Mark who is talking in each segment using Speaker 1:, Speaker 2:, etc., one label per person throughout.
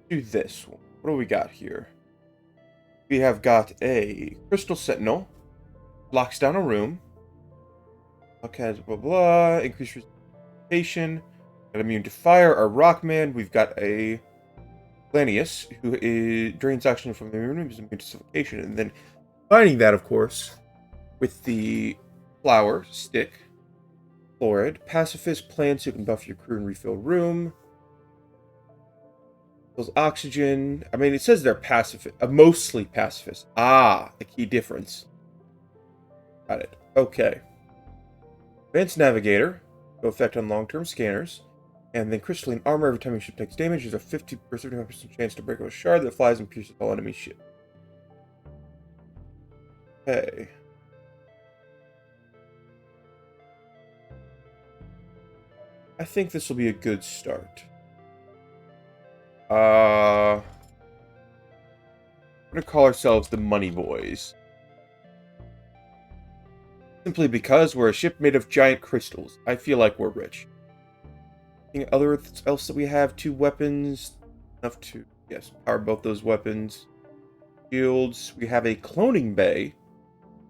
Speaker 1: do this one. What do we got here? We have got a Crystal Sentinel. Locks down a room. Okay, blah blah. Increased resistance. Got immune to fire. Our Rockman. We've got a Lanius, who drains oxygen from the room, is immune to suffocation. And then combining that, of course, with the flower stick. Florid. Pacifist plants who can buff your crew and refill room. Fills oxygen. I mean, it says they're pacifist. Mostly pacifist. Ah, the key difference. Got it. Okay. Advanced Navigator. No effect on long-term scanners. And then Crystalline Armor. Every time your ship takes damage, there's a 75% chance to break up a shard that flies and pierces all enemy ship. Okay. I think this will be a good start. We're gonna call ourselves the Money Boys. Simply because we're a ship made of giant crystals. I feel like we're rich. Anything else that we have? 2 weapons. Enough to, yes, power both those weapons. Shields. We have a cloning bay,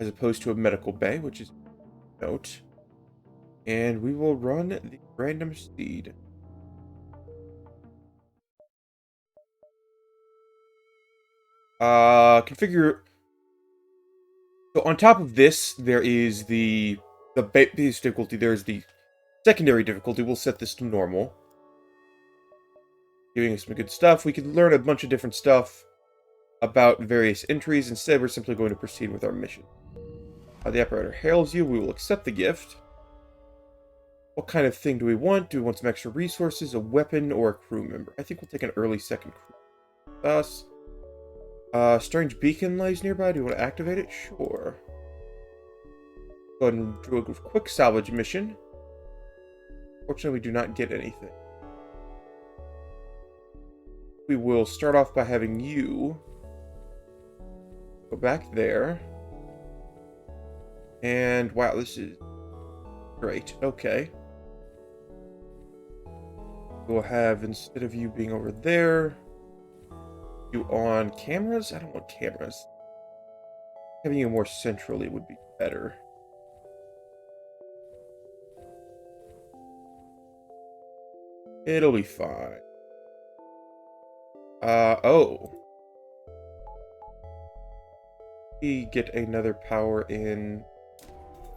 Speaker 1: as opposed to a medical bay, which is a note. And we will run the random seed. Configure. So on top of this, there is the base difficulty. There's the secondary difficulty. We'll set this to normal. Giving us some good stuff. We can learn a bunch of different stuff about various entries. Instead, we're simply going to proceed with our mission. The operator hails you. We will accept the gift. What kind of thing do we want? Do we want some extra resources, a weapon, or a crew member? I think we'll take an early second crew. Thus, strange beacon lies nearby. Do you want to activate it? Sure. Go ahead and do a quick salvage mission. Fortunately, we do not get anything. We will start off by having you go back there. And wow, this is great. Okay. We'll have, instead of you being over there, you on cameras? I don't want cameras. Having you more centrally would be better. It'll be fine. Oh. We get another power in.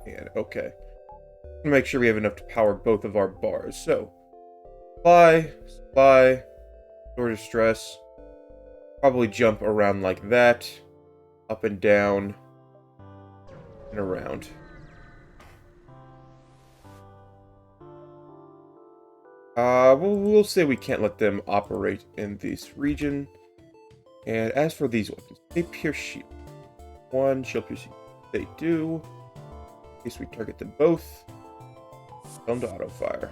Speaker 1: And okay. Make sure we have enough to power both of our bars. So, supply, store distress. Probably jump around like that. Up and down. And around. We'll say we can't let them operate in this region. And as for these weapons, they pierce shield. 1 shield piercing. They do. In case we target them both. Them to auto fire.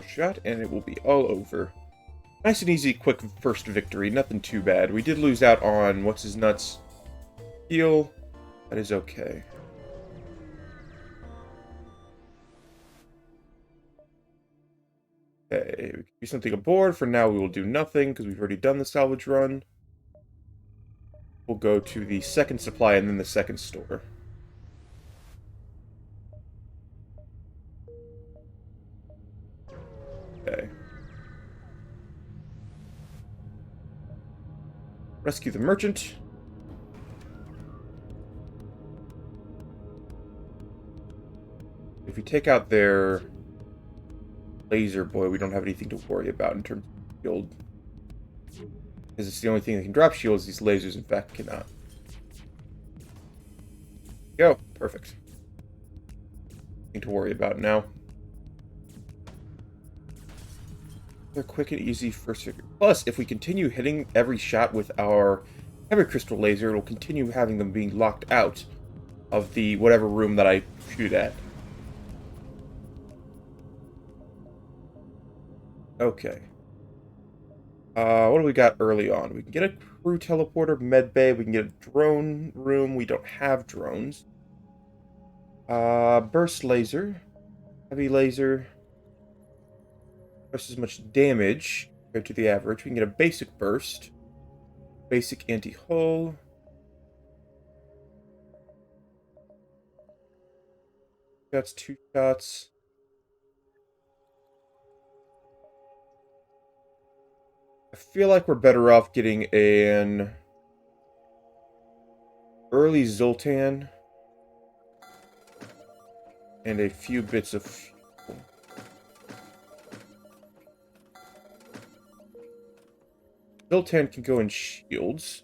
Speaker 1: Shot, and it will be all over. Nice and easy, quick first victory. Nothing too bad. We did lose out on what's his nuts heal. That is okay. Okay, we can do something aboard. For now, we will do nothing because we've already done the salvage run. We'll go to the second supply and then the second store. Okay. Rescue the merchant. If we take out their laser boy, we don't have anything to worry about in terms of shield. Because it's the only thing that can drop shields. These lasers, in fact, cannot. Go. Perfect. Nothing to worry about now. They're quick and easy first figure. Plus, if we continue hitting every shot with our every crystal laser, it'll continue having them being locked out of the whatever room that I shoot at. Okay. What do we got early on? We can get a crew teleporter, med bay. We can get a drone room. We don't have drones. Burst laser. Heavy laser. Just as much damage compared to the average. We can get a basic burst. Basic anti-hull. That's 2 shots. I feel like we're better off getting an early Zoltan and a few bits of fuel. Zoltan can go in shields.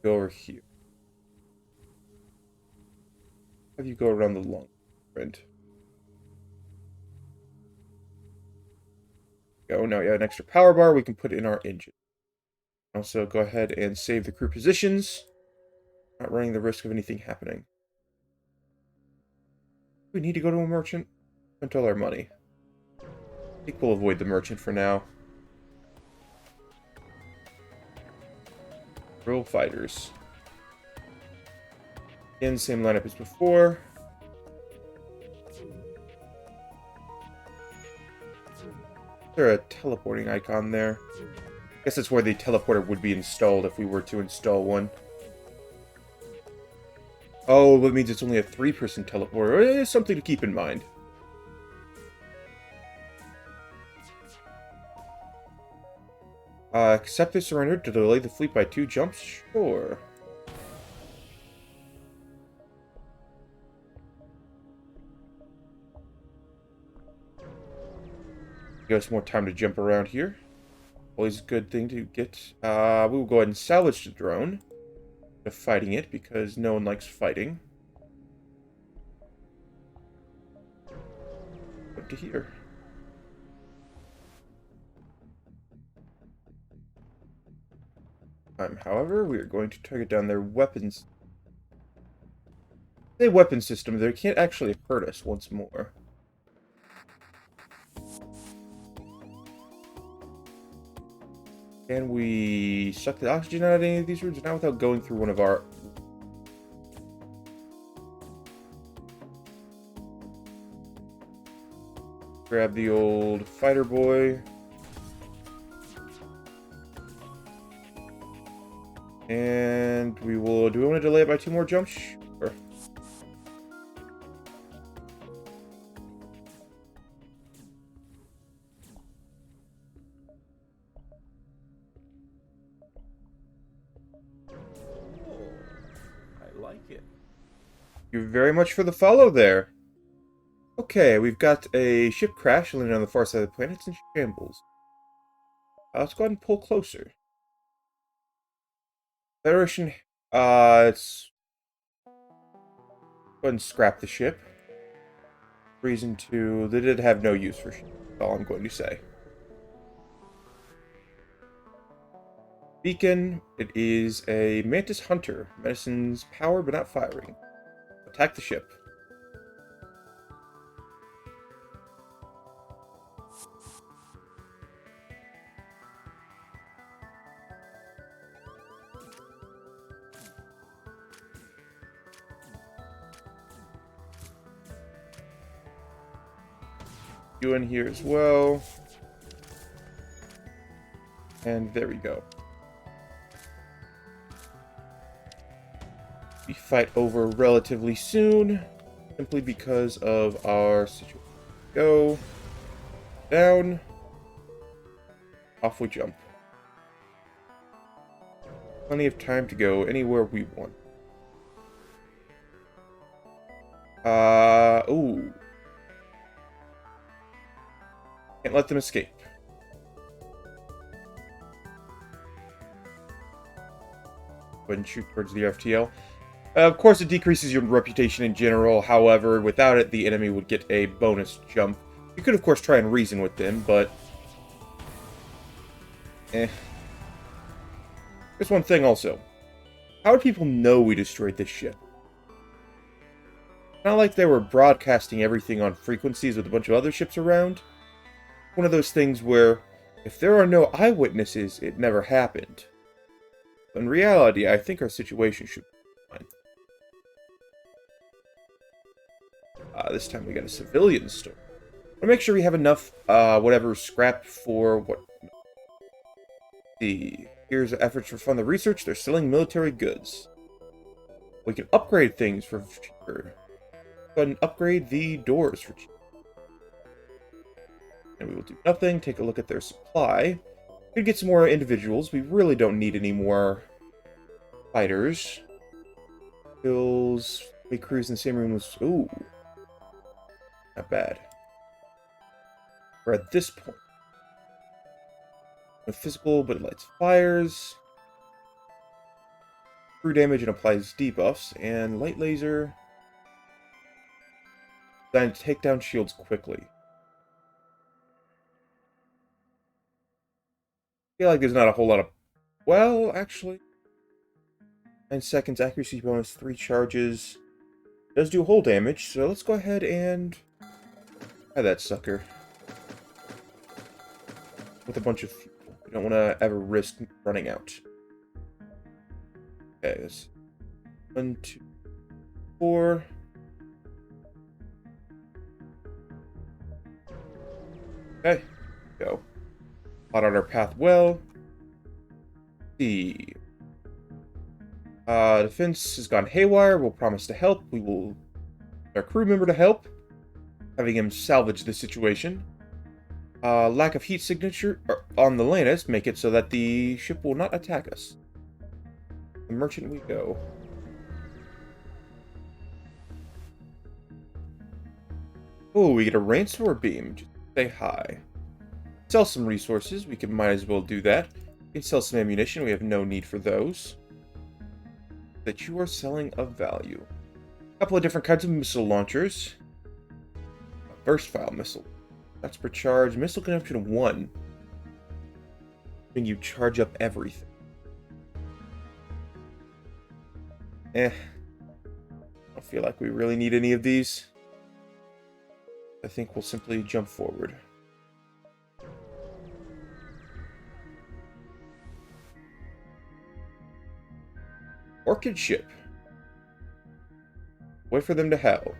Speaker 1: Go over here. Have you go around the long sprint. Go. Now we have an extra power bar we can put in our engine. Also, go ahead and save the crew positions. Not running the risk of anything happening. We need to go to a merchant. Spent all our money. I think we'll avoid the merchant for now. Real fighters. Again, same lineup as before. Is there a teleporting icon there? I guess that's where the teleporter would be installed if we were to install one. Oh, that means it's only a 3-person teleporter. It is something to keep in mind. Accept the surrender to delay the fleet by 2 jumps? Sure. Give us more time to jump around here. Always a good thing to get. We will go ahead and salvage the drone. Of fighting it, because no one likes fighting. Up to here. However, we are going to target down their weapons. The weapon system, they can't actually hurt us once more. Can we suck the oxygen out of any of these rooms? Not without going through one of our... Grab the old fighter boy. And we will... Do we want to delay it by 2 more jumps? Sure. Thank you very much for the follow there. Okay, we've got a ship crash landing on the far side of the planet. It's in shambles. Let's go ahead and pull closer. Federation, let's go ahead and scrap the ship. Reason to... They did have no use for ship. That's all I'm going to say. Beacon, it is a Mantis Hunter. Medicine's power, but not firing. Attack the ship. You in here as well. And there we go. We fight over relatively soon, simply because of our situation. Go. Down. Off we jump. Plenty of time to go anywhere we want. Ooh. Can't let them escape. Go ahead and shoot towards the FTL. Of course, it decreases your reputation in general. However, without it, the enemy would get a bonus jump. You could, of course, try and reason with them, but Eh. Here's one thing also. How would people know we destroyed this ship? Not like they were broadcasting everything on frequencies with a bunch of other ships around. One of those things where, if there are no eyewitnesses, it never happened. In reality, I think our situation should be fine. This time we got a civilian store. I want to make sure we have enough, whatever, scrap for what... Here's efforts to fund the research. They're selling military goods. We can upgrade things for cheaper. Go ahead and upgrade the doors for cheaper. And we will do nothing. Take a look at their supply. We could get some more individuals. We really don't need any more fighters. Kills. We cruise in the same room was... Ooh. Not bad. We're at this point. No physical, but it lights fires. True damage and applies debuffs. And light laser. Designed to take down shields quickly. I feel like there's not a whole lot of... Well, actually. 9 seconds, accuracy bonus, 3 charges. Does do hull damage, so let's go ahead and... try that sucker. With a bunch of fuel. We don't want to ever risk running out. Okay, that's 1, 2, 4. Okay, go. Plot out our path well. See. Defense has gone haywire. We'll promise to help. We will our crew member to help, having him salvage the situation. Lack of heat signature on the Lannis make it so that the ship will not attack us. The merchant we go. Oh, we get a rainstorm beam. Just say hi. Sell some resources. We might as well do that. We can sell some ammunition. We have no need for those. That you are selling of value. A couple of different kinds of missile launchers. A versatile missile. That's per charge. Missile consumption of 1. When you charge up everything. I don't feel like we really need any of these. I think we'll simply jump forward. Orchid ship. Wait for them to hail.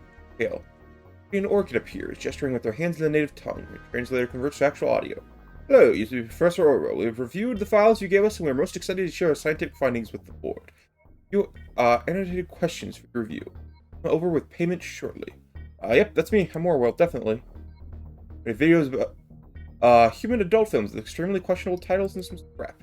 Speaker 1: An orchid appears, gesturing with their hands in the native tongue. The translator converts to actual audio. Hello, you to be Professor Oro. We have reviewed the files you gave us, and we are most excited to share our scientific findings with the board. You annotated questions for review. I'm over with payment shortly. Yep, that's me. I'm Orwell, definitely. Videos about human adult films with extremely questionable titles and some crap.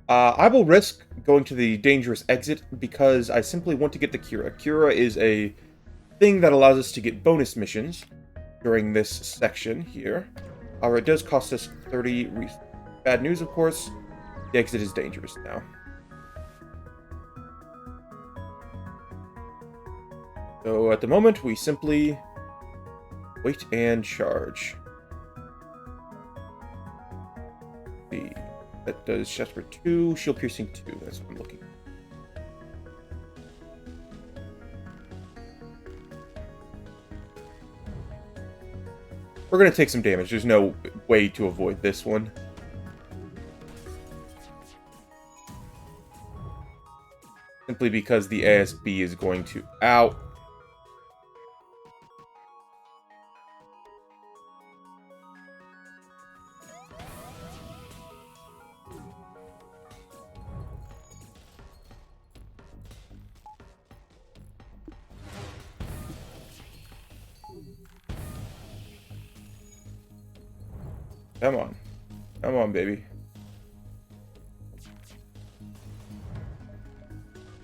Speaker 1: I will risk going to the dangerous exit because I simply want to get the Cura. Cura is a thing that allows us to get bonus missions during this section here. However, it does cost us 30 bad news, of course. The exit is dangerous now. So at the moment, we simply wait and charge. That does Shasper 2, Shield Piercing 2. That's what I'm looking for. We're going to take some damage. There's no way to avoid this one. Simply because the ASB is going to... Ow! Come on. Come on, baby.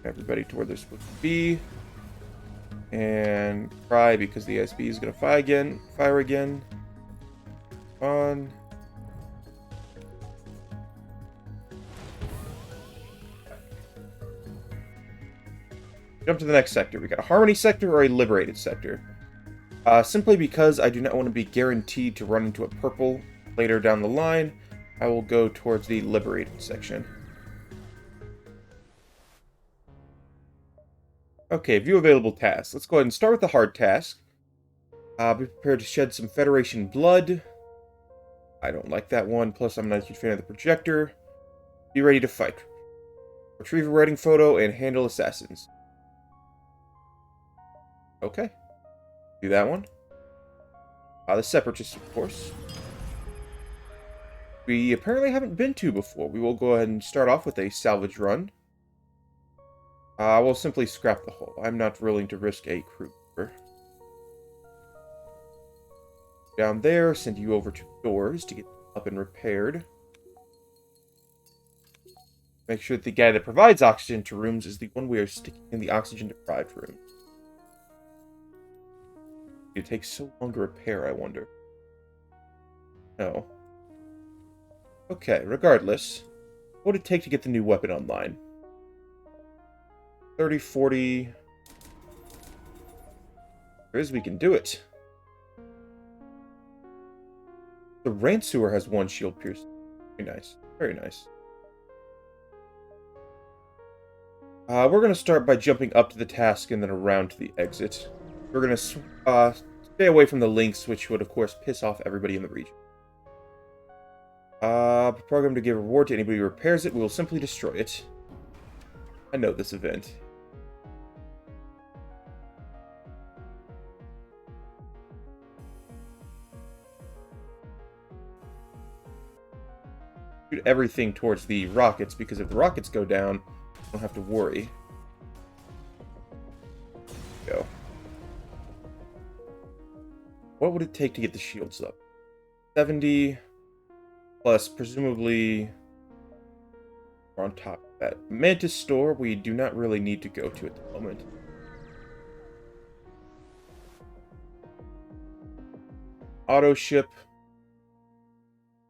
Speaker 1: Everybody to where they're supposed to be. And cry because the SB is going to fire again. On. Jump to the next sector. We got a Harmony sector or a Liberated sector. Simply because I do not want to be guaranteed to run into a purple later down the line, I will go towards the liberated section. Okay, view available tasks. Let's go ahead and start with the hard task. Be prepared to shed some Federation blood. I don't like that one, plus I'm not a huge fan of the projector. Be ready to fight. Retrieve a writing photo and handle assassins. Okay. Do that one. The Separatists, of course. We apparently haven't been to before. We will go ahead and start off with a salvage run. We'll simply scrap the hull. I'm not willing to risk a crew member. Down there, send you over to doors to get up and repaired. Make sure that the guy that provides oxygen to rooms is the one we are sticking in the oxygen-deprived room. It takes so long to repair, I wonder. No. Okay, regardless. What would it take to get the new weapon online? 30, 40... There is, we can do it. The Ransuer has one shield piercing. Very nice. Very nice. We're going to start by jumping up to the task and then around to the exit. We're going to stay away from the links, which would, of course, piss off everybody in the region. Program to give a reward to anybody who repairs it. We will simply destroy it. I know this event. Shoot everything towards the rockets, because if the rockets go down, I don't have to worry. Go. What would it take to get the shields up? 70, plus presumably we're on top of that. Mantis store, we do not really need to go to at the moment. Auto ship.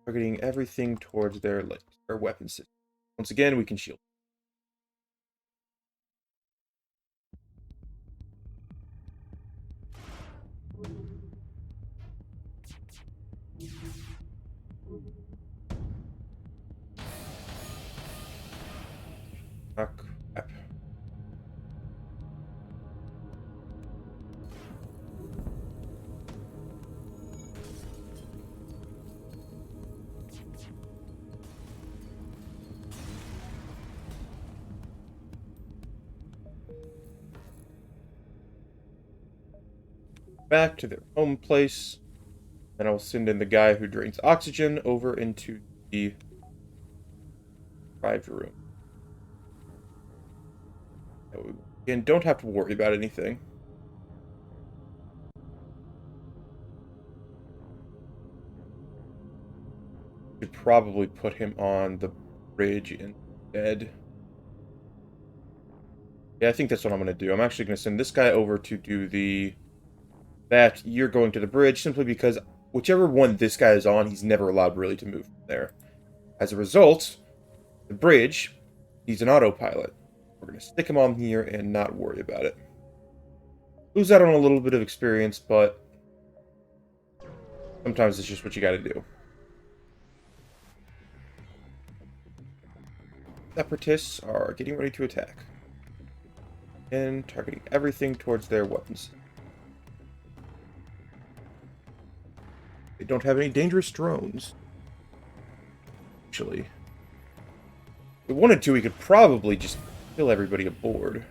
Speaker 1: Targeting everything towards their weapon system. Once again, we can shield. Ah, crap. Back to their home place. Then I will send in the guy who drains oxygen over into the private room. Again, don't have to worry about anything. Should probably put him on the bridge instead. Yeah, I think that's what I'm going to do. I'm actually going to send this guy over to do that. You're going to the bridge, simply because whichever one this guy is on, he's never allowed really to move from there. As a result, the bridge, he's an autopilot. We're going to stick him on here and not worry about it. Lose out on a little bit of experience, but sometimes it's just what you got to do. Separatists are getting ready to attack. And targeting everything towards their weapons. They don't have any dangerous drones. Actually. If we wanted to, we could probably just kill everybody aboard.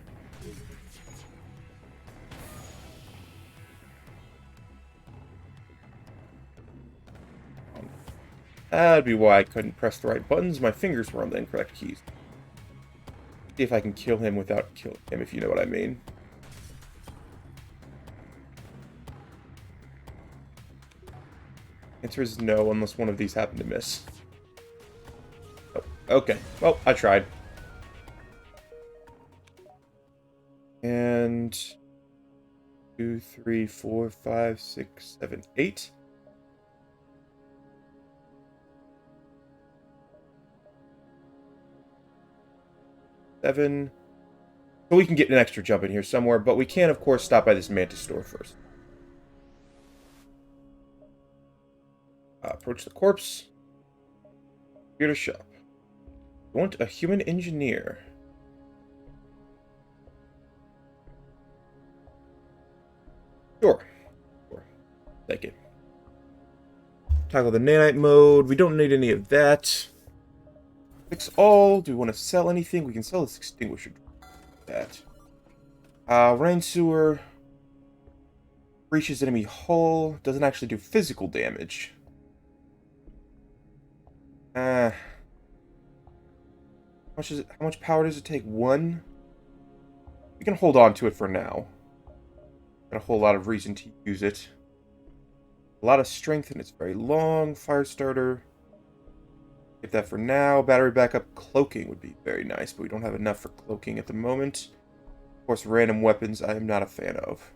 Speaker 1: That'd be why I couldn't press the right buttons. My fingers were on the incorrect keys. See if I can kill him without killing him, if you know what I mean. Answer is no, unless one of these happen to miss. Oh, okay. Well, I tried. And 2, 3, 4, 5, 6, 7, 8. Seven. So we can get an extra jump in here somewhere, but we can, of course, stop by this Mantis store first. Approach the corpse. Here to shop. Want a human engineer. Sure. Thank you. Toggle the nanite mode. We don't need any of that. Fix all. Do we want to sell anything? We can sell this extinguisher. That. Rain sewer. Breaches enemy hull. Doesn't actually do physical damage. How much power does it take? 1? We can hold on to it for now. Got a whole lot of reason to use it. A lot of strength and it's very long. Fire starter. Get that for now. Battery backup. Cloaking would be very nice, but we don't have enough for cloaking at the moment. Of course, random weapons I am not a fan of.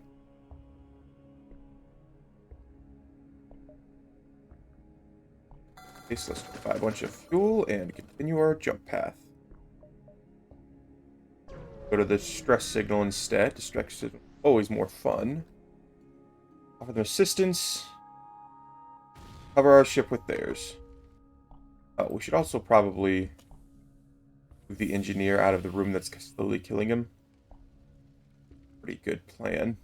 Speaker 1: Okay, so let's buy a bunch of fuel and continue our jump path. Go to the distress signal instead. Distress signal always more fun. Offer them assistance. Cover our ship with theirs. We should also probably move the engineer out of the room that's slowly killing him. Pretty good plan.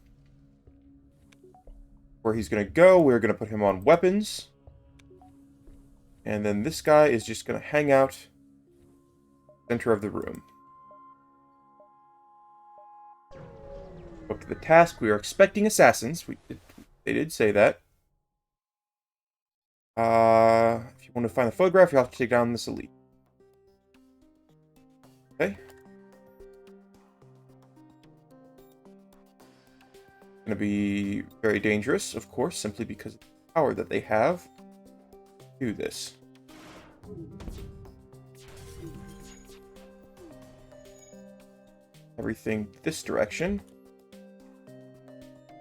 Speaker 1: Where he's going to go, we're going to put him on weapons. And then this guy is just going to hang out center of the room. Up to the task. We are expecting assassins. They did say that. If you want to find the photograph, you'll have to take down this elite. Okay. Going to be very dangerous, of course, simply because of the power that they have. Do this. Everything this direction.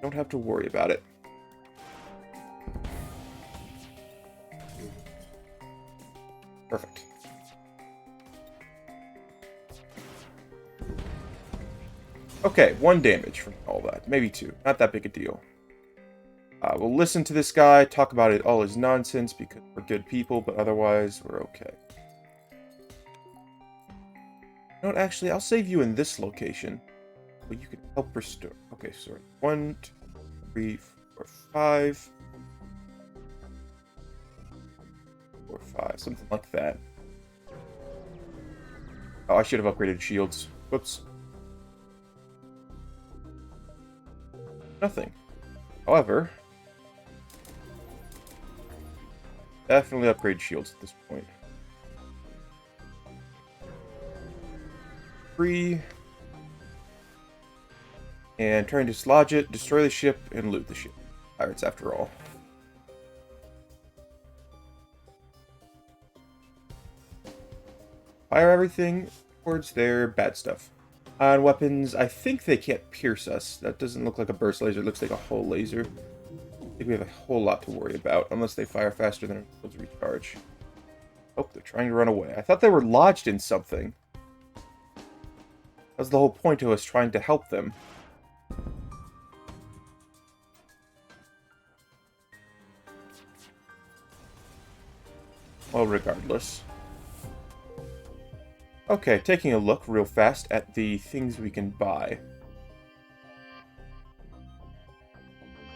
Speaker 1: Don't have to worry about it. Perfect. Okay, 1 damage from all that. Maybe 2. Not that big a deal. We'll listen to this guy, talk about it all his nonsense because we're good people, but otherwise we're okay. You know what, actually, I'll save you in this location. But you can help restore. Okay, sorry. 1, 2, 3, 4, 5. 4, 5, something like that. Oh, I should have upgraded shields. Whoops. Nothing. However, definitely upgrade shields at this point. 3. And try and dislodge it, destroy the ship, and loot the ship. Pirates, after all. Fire everything towards their bad stuff. On weapons, I think they can't pierce us. That doesn't look like a burst laser. It looks like a hull laser. I think we have a whole lot to worry about, unless they fire faster than our shields recharge. Oh, they're trying to run away. I thought they were lodged in something. That was the whole point of us trying to help them. Well, regardless. Okay, taking a look real fast at the things we can buy.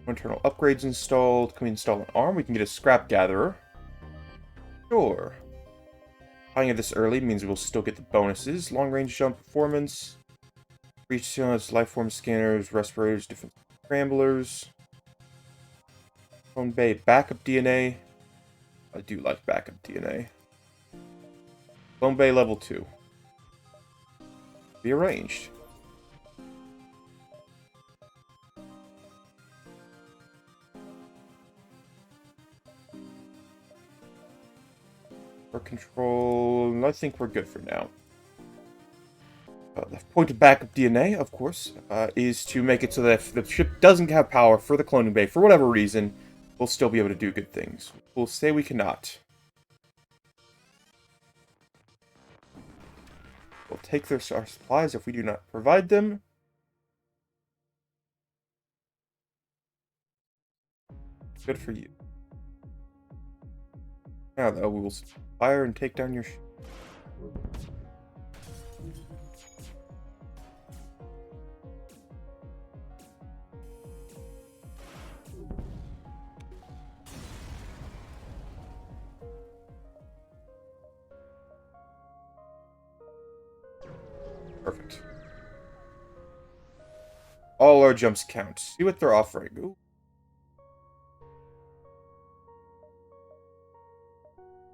Speaker 1: Internal upgrades installed. Can we install an arm? We can get a scrap gatherer. Sure. Buying it this early means we'll still get the bonuses. Long range jump performance. Breach sealants, lifeform scanners, respirators, different scramblers. Phone bay backup DNA. I do like backup DNA. Clone bay level 2. Be arranged. For control, I think we're good for now. The point of backup DNA, of course, is to make it so that if the ship doesn't have power for the cloning bay, for whatever reason, we'll still be able to do good things. We'll say we cannot. We'll take our supplies if we do not provide them. Good for you. Now, though, we will fire and take down your Perfect. All our jumps count. See what they're offering. Ooh.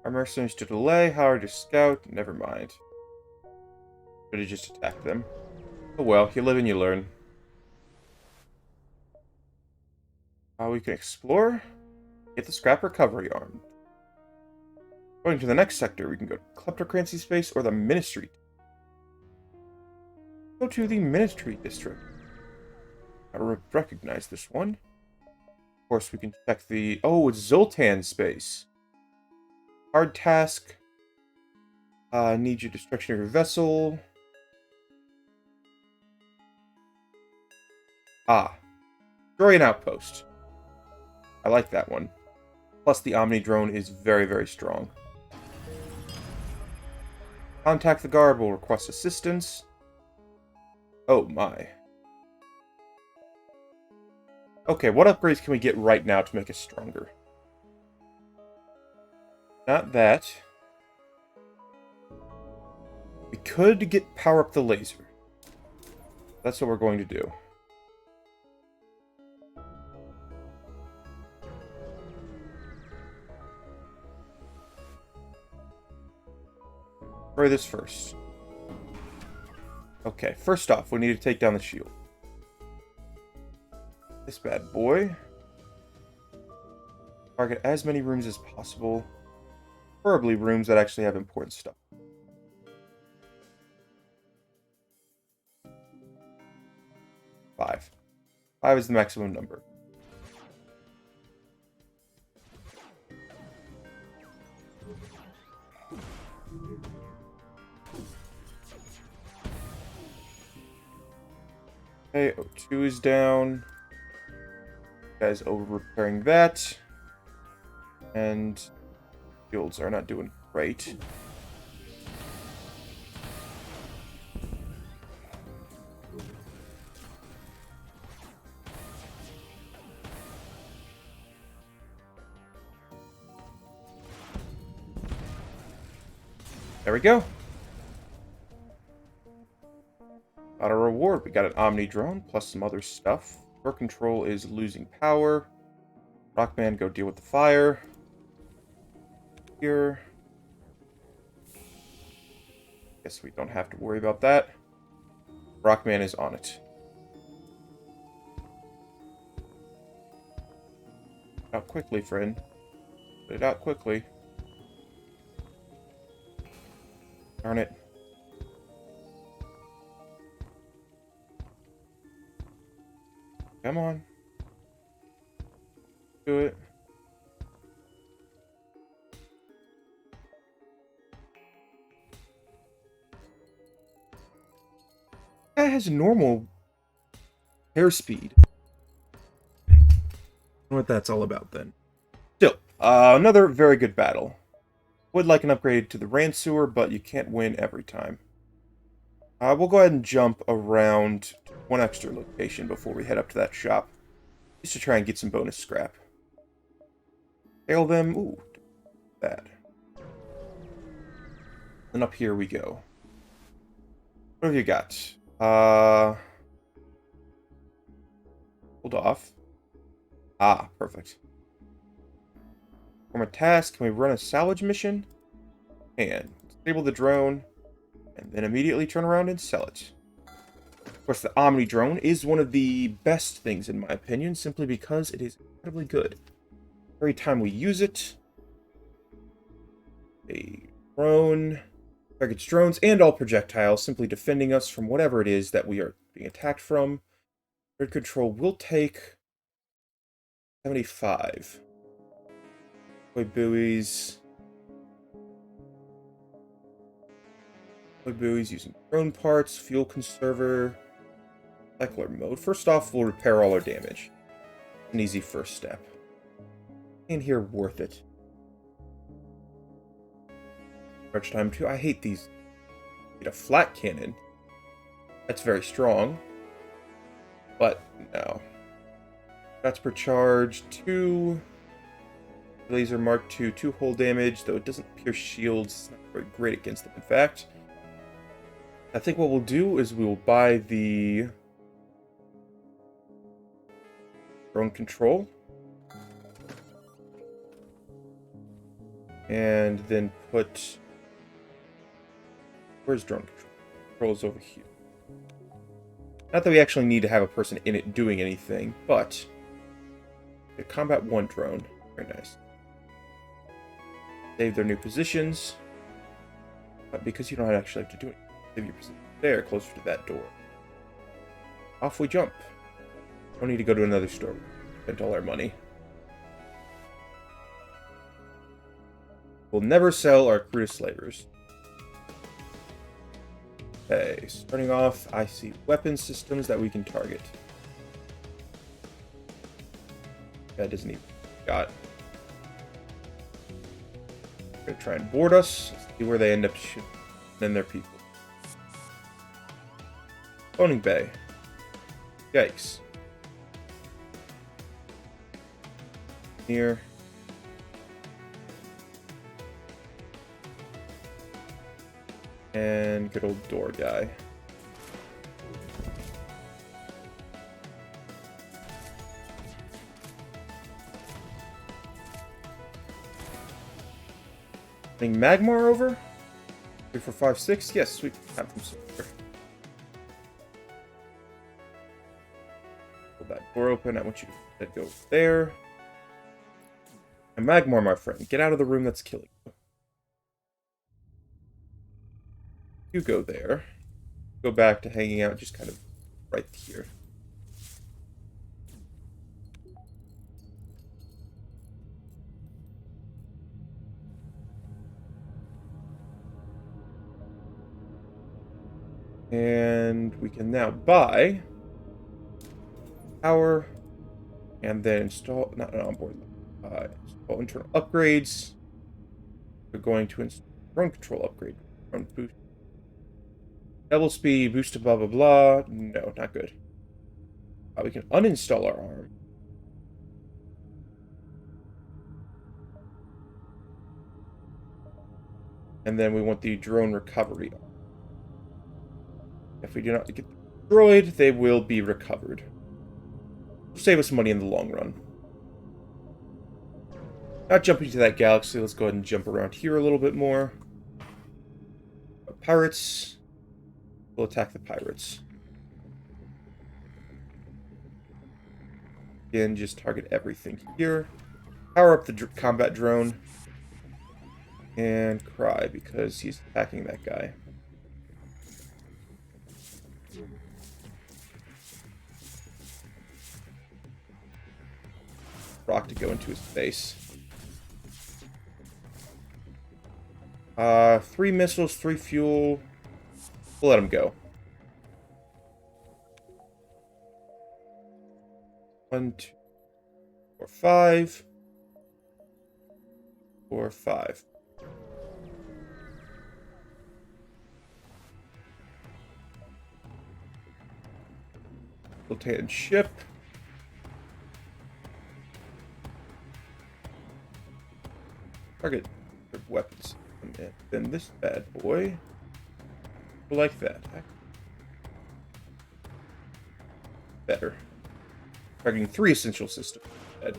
Speaker 1: Our mercenaries to delay, Howard to scout. Never mind. Should have just attacked them. Oh well, you live and you learn. We can explore. Get the scrap recovery arm. Going to the next sector, we can go to Kleptocracy Space or the Ministry. Go to the Ministry District. I recognize this one. Of course, we can check the... Oh, it's Zoltan Space. Hard task. Need you destruction of your vessel. Destroy an outpost. I like that one. Plus, the Omni drone is very, very strong. Contact the guard will request assistance. Oh my. Okay, what upgrades can we get right now to make us stronger? Not that. We could power up the laser. That's what we're going to do. Try this first. Okay, first off, we need to take down the shield. This bad boy. Target as many rooms as possible. Preferably rooms that actually have important stuff. 5. 5 is the maximum number. Okay, O2 is down. Guys over repairing that. And shields are not doing great. There we go. Got a reward. We got an Omni drone plus some other stuff. Your control is losing power. Rockman, go deal with the fire. Here. Guess we don't have to worry about that. Rockman is on it. Out quickly, friend. Put it out quickly. Darn it. Come on. Do it. That has normal airspeed. I don't know what that's all about then. Still, another very good battle. Would like an upgrade to the Ransuer, but you can't win every time. We'll go ahead and jump around to one extra location before we head up to that shop. Just to try and get some bonus scrap. Hail them. Ooh, bad. And up here we go. What have you got? Hold off. Perfect. From a task, can we run a salvage mission? And disable the drone, and then immediately turn around and sell it. Of course, the Omni drone is one of the best things in my opinion, simply because it is incredibly good. Every time we use it, a drone targets drones and all projectiles, simply defending us from whatever it is that we are being attacked from. Bird control will take 75. Buoys using drone parts, fuel conserver, cycler mode. First off, we'll repair all our damage. An easy first step. And here, worth it. Charge time 2. I hate these. Get a flat cannon. That's very strong. But no. Shots per charge 2. Laser mark 2. 2 hull damage, though it doesn't pierce shields. It's not very great against them, in fact. I think what we'll do is we will buy the drone control. And then put... Where's drone control? Control's over here. Not that we actually need to have a person in it doing anything, but... The combat 1 drone. Very nice. Save their new positions. But because you don't actually have to do it, save your position there, closer to that door. Off we jump. Don't need to go to another store. Spent all our money. We'll never sell our crew to slavers. Okay, starting off, I see weapon systems that we can target. That doesn't even got. Gonna try and board us. Let's see where they end up shooting. Then their people. Phoning bay. Yikes. Here. And good old door guy. Bring Magmar over? 3, 4, 5, 6? Yes, sweet. Have them somewhere. Pull that door open. I want you to go there. And Magmar, my friend, get out of the room that's killing you. You go there. Go back to hanging out just kind of right here. And we can now buy power and then install, not an onboard, install internal upgrades. We're going to install drone control upgrade. Drone boost. Double speed, boost to blah blah blah. No, not good. We can uninstall our arm. And then we want the drone recovery. If we do not get destroyed, they will be recovered. Save us money in the long run. Not jumping to that galaxy, let's go ahead and jump around here a little bit more. Pirates. We'll attack the pirates. Again, just target everything here. Power up the combat drone. And cry, because he's attacking that guy. Rock to go into his face. 3 missiles, 3 fuel. We'll let him go. 1, 2, 4, 5. 4, 5. Rotated ship. Target weapons. And then this bad boy. Like that. Better. Targeting 3 essential systems. Dead.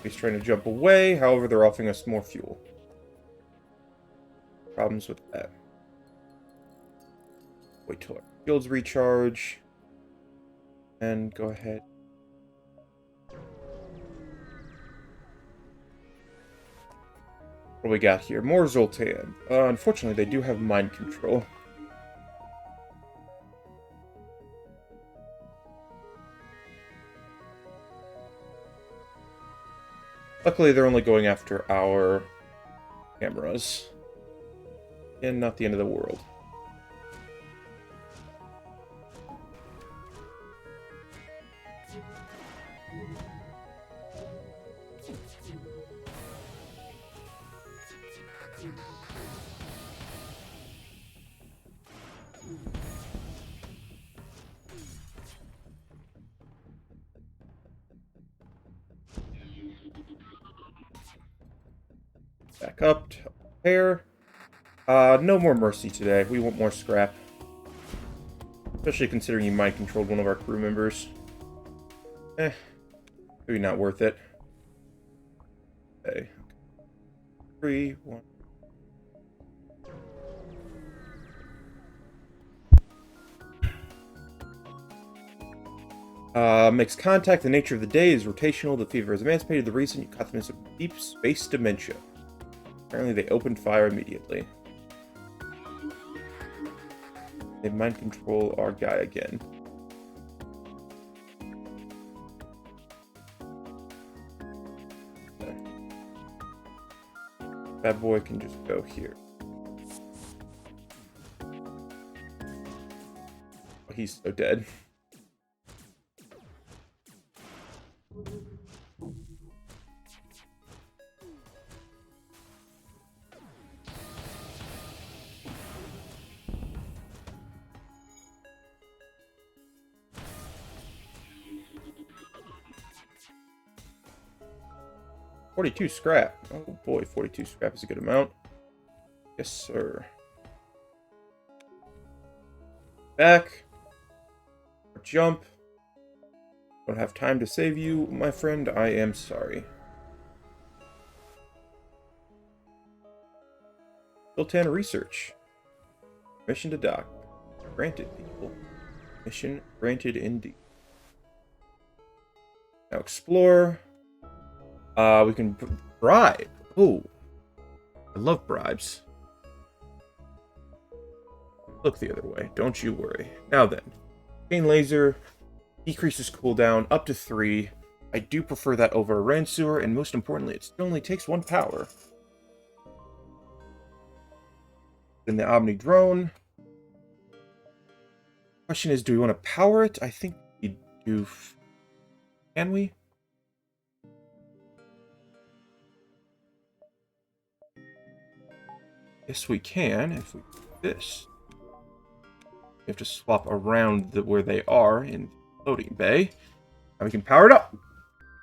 Speaker 1: He's trying to jump away, however, they're offering us more fuel. Problems with that. Wait till our shields recharge. And go ahead. What do we got here? More Zoltan. Unfortunately, they do have mind control. Luckily, they're only going after our cameras. And not the end of the world. Back up to repair. No more mercy today. We want more scrap. Especially considering you mind controlled one of our crew members. Maybe not worth it. Okay. 3, 1. Makes contact. The nature of the day is rotational. The fever is emancipated. The reason you caught them is deep space dementia. Apparently they opened fire immediately. They mind control our guy again. Okay. Bad boy can just go here. Oh, he's so dead. $42 scrap. Oh boy, 42 scrap is a good amount. Yes, sir. Back. Jump. Don't have time to save you, my friend. I am sorry. Sultan research. Mission to dock. Granted, people. Mission granted indeed. Now explore. We can bribe. Oh, I love bribes. Look the other way. Don't you worry. Now then, chain laser decreases cooldown up to 3. I do prefer that over a Ransuer, and most importantly, it still only takes 1 power. Then the Omni drone. Question is, do we want to power it? I think we do. Can we? Yes, we can, if we do this. We have to swap around where they are in the loading bay. And we can power it up.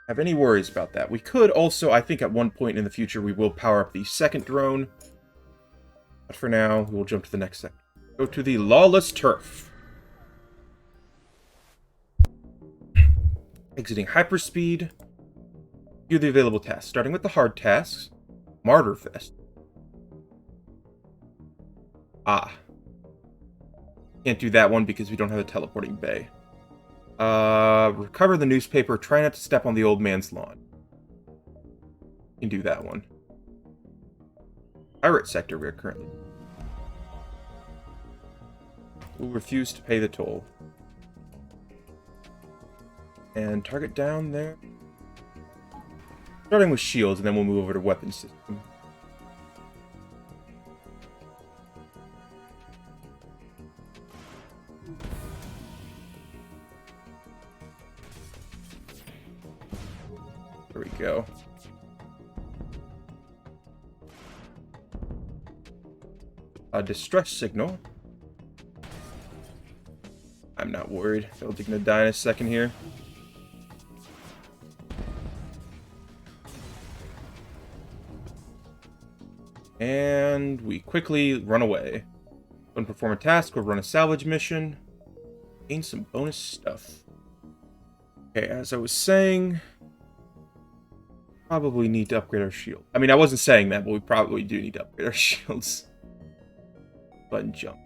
Speaker 1: Have any worries about that? We could also, I think at one point in the future, we will power up the second drone. But for now, we will jump to the next sector. Go to the Lawless Turf. Exiting hyperspeed. View the available tasks. Starting with the hard tasks. Martyr Fest. Can't do that one because we don't have a teleporting bay. Recover the newspaper. Try not to step on the old man's lawn. Can do that one. Pirate sector we are currently. We'll refuse to pay the toll. And target down there. Starting with shields, and then we'll move over to weapon system. There we go. A distress signal. I'm not worried. They're gonna die in a second here. And we quickly run away. When perform a task or run a salvage mission. Gain some bonus stuff. Okay, as I was saying, probably need to upgrade our shield. I mean, I wasn't saying that, but we probably do need to upgrade our shields. Button jump.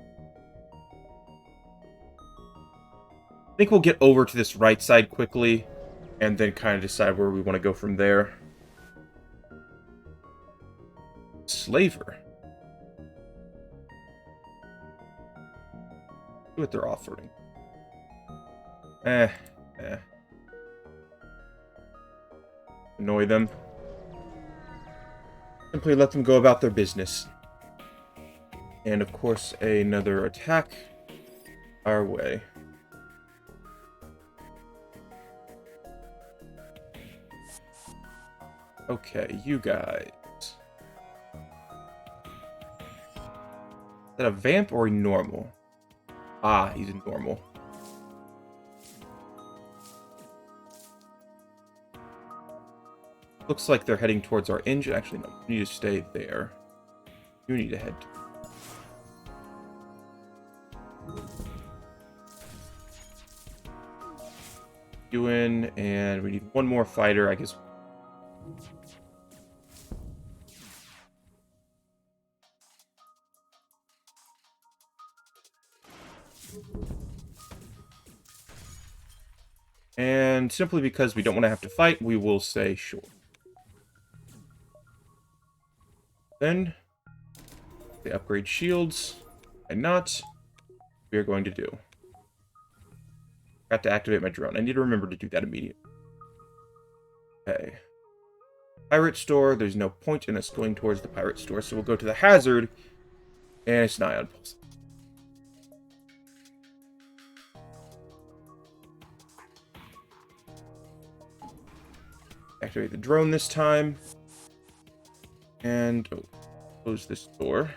Speaker 1: I think we'll get over to this right side quickly, and then kind of decide where we want to go from there. Slaver. See what they're offering. Annoy them. Simply let them go about their business. And of course, another attack our way. Okay, you guys. Is that a vamp or a normal? Ah, he's a normal. Looks like they're heading towards our engine. Actually, no. You need to stay there. You need to head to... You in, and we need one more fighter, I guess. And simply because we don't want to have to fight, we will say sure. Then, they upgrade shields. And not, we are going to do. Got to activate my drone. I need to remember to do that immediately. Okay. Pirate store. There's no point in us going towards the pirate store, so we'll go to the hazard. And it's an ion pulse. Activate the drone this time. And close this door.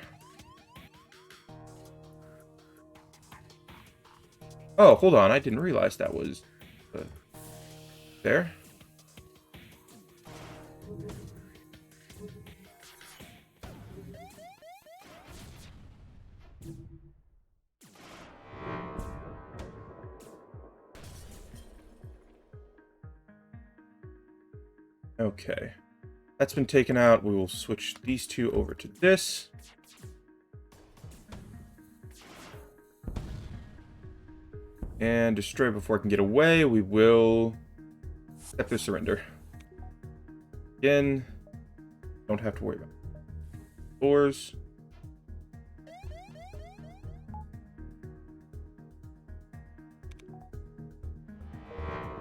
Speaker 1: Oh, hold on. I didn't realize that was there. Okay. That's been taken out. We will switch these two over to this. And destroy before it can get away. We will accept the surrender. Again, don't have to worry about it. Doors.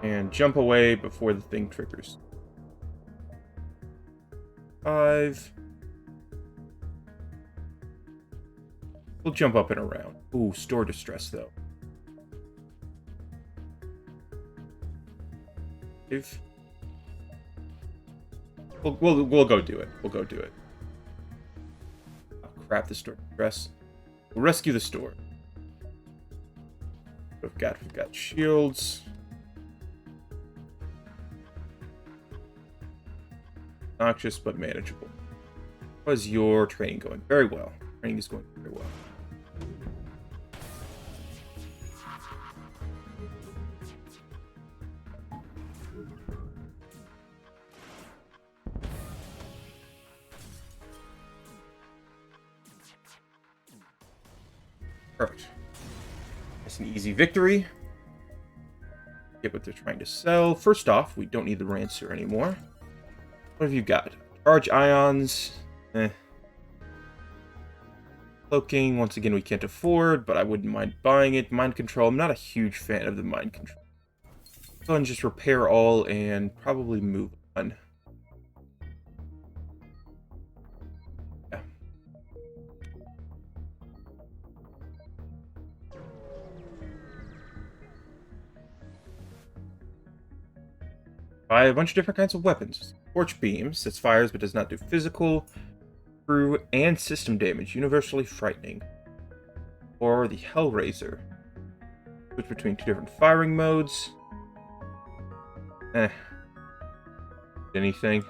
Speaker 1: And jump away before the thing triggers. 5. We'll jump up and around. Ooh, store distress though. If we'll go do it. We'll go do it. Oh crap! The store distress. We'll rescue the store. We've got shields. Noxious but manageable. How's your training going? Very well. Training is going very well. Perfect. That's an easy victory. Get what they're trying to sell. First off, we don't need the Rancer anymore. What have you got? Charge ions. Cloaking, once again, we can't afford, but I wouldn't mind buying it. Mind control, I'm not a huge fan of the mind control. Go ahead and just repair all and probably move on. Yeah. Buy a bunch of different kinds of weapons. Torch beams, that fires but does not do physical, crew, and system damage, universally frightening. Or the Hellraiser. Switch between 2 different firing modes. Anything.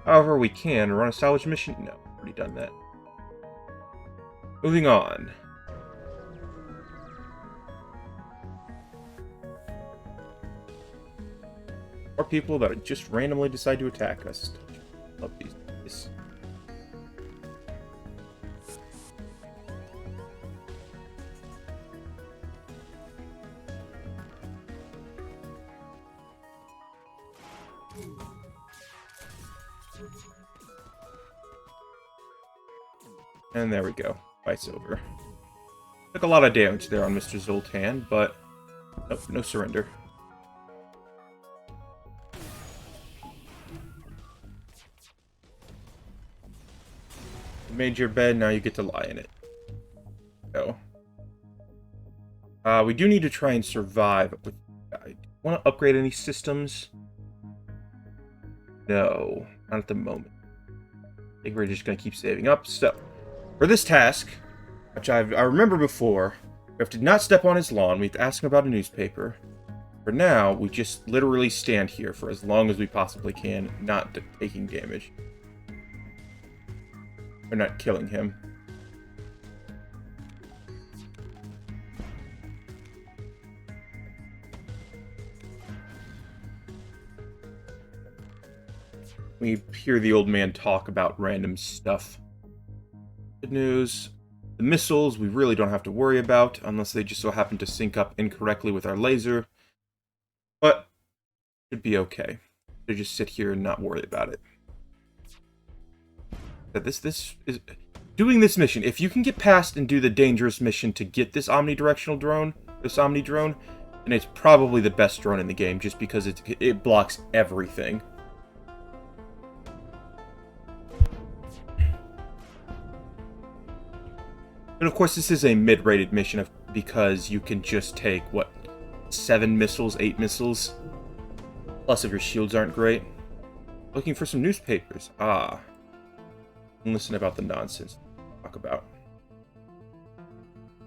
Speaker 1: However, we can run a salvage mission. No, already done that. Moving on. Or people that just randomly decide to attack us. Love these guys. And there we go. Fight's over. Took a lot of damage there on Mr. Zoltan, but nope, no surrender. You made your bed, now you get to lie in it. So, we do need to try and survive with. Want to upgrade any systems? No. Not at the moment. I think we're just going to keep saving up. So, for this task, which I remember before, we have to not step on his lawn. We have to ask him about a newspaper. For now, we just literally stand here for as long as we possibly can, not taking damage. We're not killing him. We hear the old man talk about random stuff. Good news. The missiles we really don't have to worry about, unless they just so happen to sync up incorrectly with our laser. But, should be okay. To just sit here and not worry about it. This is... Doing this mission, if you can get past and do the dangerous mission to get this omnidirectional drone, then it's probably the best drone in the game, just because it blocks everything. And of course, this is a mid-rated mission because you can just take, what, 7 missiles, 8 missiles? Plus, if your shields aren't great. Looking for some newspapers. Ah. And listen about the nonsense we talk about.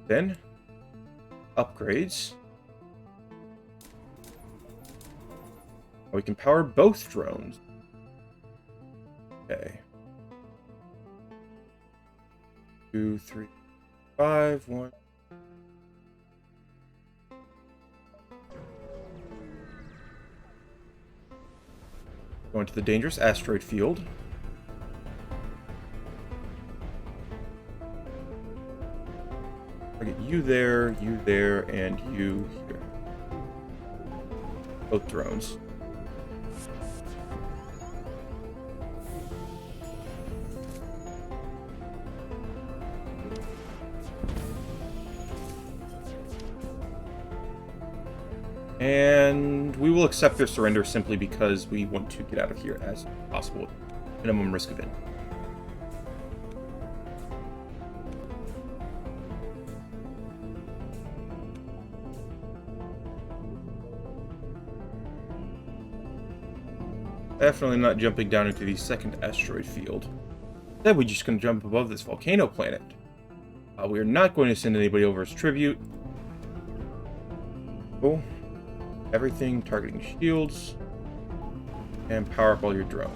Speaker 1: Then, upgrades. We can power both drones. Okay. 2, 3, 5, 1. Going to the dangerous asteroid field. Target you there, and you here. Both drones. And we will accept their surrender simply because we want to get out of here as possible. Minimum risk of it. Definitely not jumping down into the second asteroid field. Instead, we're just going to jump above this volcano planet. We are not going to send anybody over as tribute. Cool. Everything, targeting shields, and power up all your drone.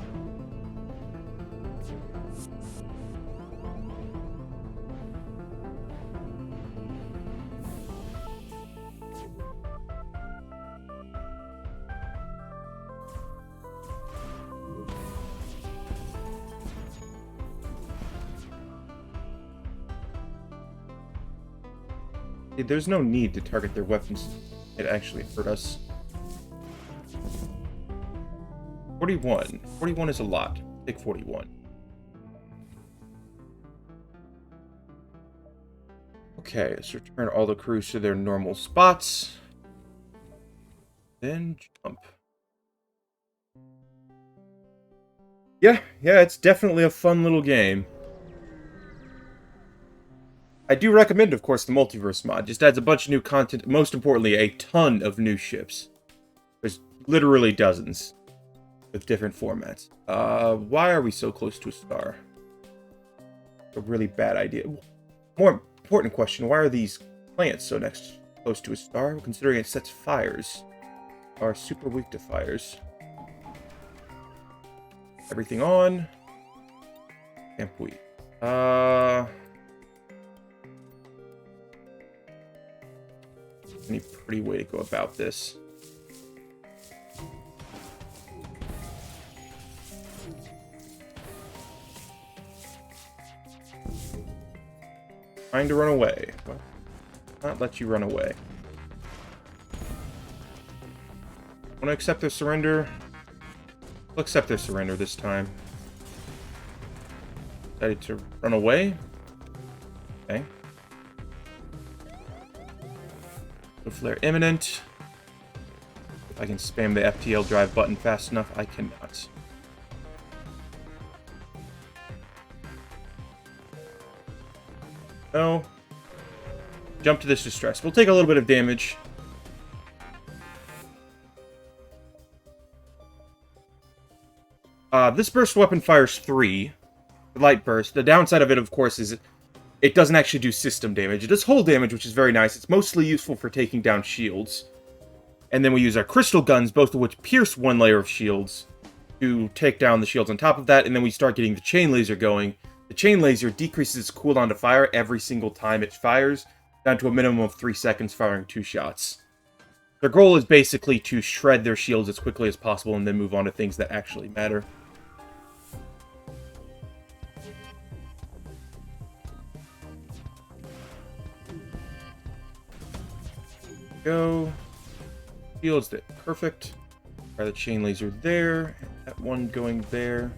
Speaker 1: There's no need to target their weapons. It actually hurt us. 41. 41 is a lot. Take 41. Okay, let's return all the crews to their normal spots. Then jump. Yeah, it's definitely a fun little game. I do recommend, of course, the Multiverse mod. Just adds a bunch of new content. Most importantly, a ton of new ships. There's literally dozens with different formats. Why are we so close to a star? A really bad idea. More important question, why are these plants so close to a star? Considering it sets fires. Are super weak to fires. Everything on. Camp wheat. Any pretty way to go about this? Trying to run away. Well, not let you run away. Want to accept their surrender? We'll accept their surrender this time. Decided to run away? Okay. Flare imminent. If I can spam the FTL drive button fast enough, I cannot. No. Jump to this distress. We'll take a little bit of damage. This burst weapon fires 3. Light burst. The downside of it, of course, is it doesn't actually do system damage. It does hull damage, which is very nice. It's mostly useful for taking down shields. And then we use our crystal guns, both of which pierce 1 layer of shields, to take down the shields on top of that, and then we start getting the chain laser going. The chain laser decreases its cooldown to fire every single time it fires, down to a minimum of 3 seconds, firing 2 shots. Their goal is basically to shred their shields as quickly as possible and then move on to things that actually matter. Go. Shields that perfect. Try the chain laser there. And that one going there.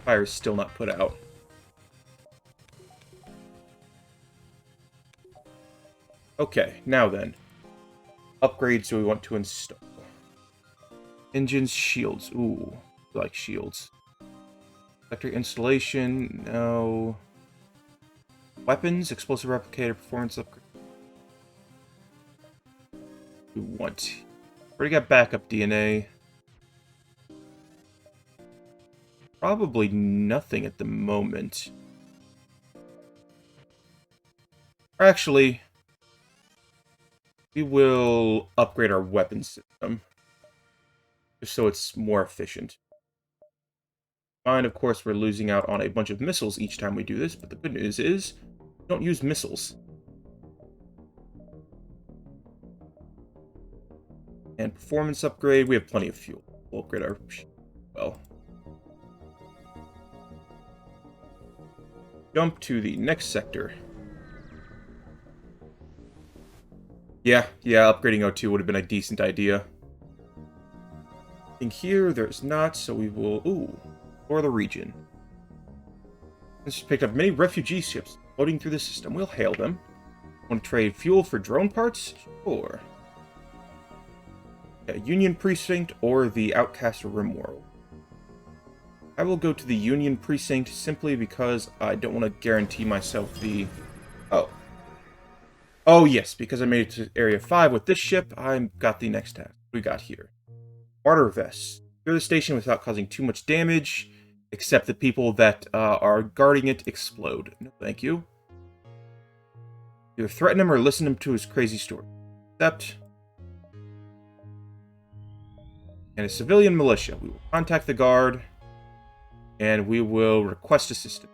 Speaker 1: Fire is still not put out. Okay, now then. Upgrades do we want to install? Engines, shields. Ooh, I like shields. Electric installation, no. Weapons, explosive replicator, performance upgrade. We want. Already got backup DNA. Probably nothing at the moment. Actually, we will upgrade our weapon system, just so it's more efficient. And of course, we're losing out on a bunch of missiles each time we do this, but the good news is, we don't use missiles. And performance upgrade, we have plenty of fuel. We'll upgrade our well. Jump to the next sector. Yeah, upgrading O2 would have been a decent idea. In here, there's not, so we will... Ooh, for the region. This picked up many refugee ships floating through the system. We'll hail them. Want to trade fuel for drone parts? Sure. Yeah, Union Precinct or the Outcast Rimworld. I will go to the Union Precinct simply because I don't want to guarantee myself the... Oh. Oh, yes, because I made it to Area 5 with this ship, I got the next task. We got here. Water vests. Clear the station without causing too much damage, except the people that are guarding it explode. No, thank you. Either threaten him or listen to his crazy story. Accept. And a civilian militia. We will contact the guard, and we will request assistance.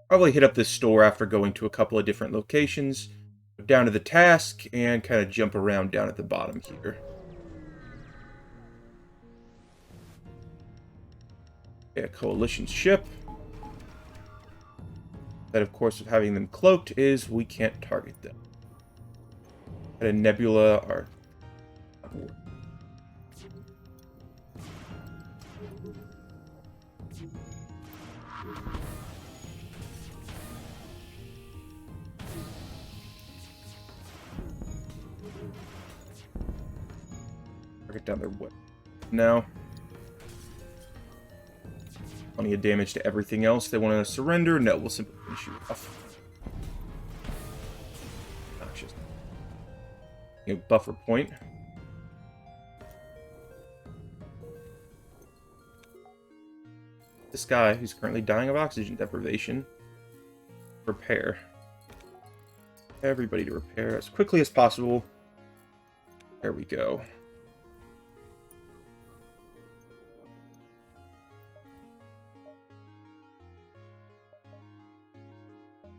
Speaker 1: Probably hit up this store after going to a couple of different locations, go down to the task, and kind of jump around down at the bottom here. Okay, a coalition ship. That, of course, of having them cloaked is we can't target them. And a nebula are... Target down their whip. No. Plenty of damage to everything else. They want to surrender? No, we'll simply finish you off. Obnoxious. Buffer point. This guy, who's currently dying of oxygen deprivation. Repair. Everybody to repair as quickly as possible. There we go.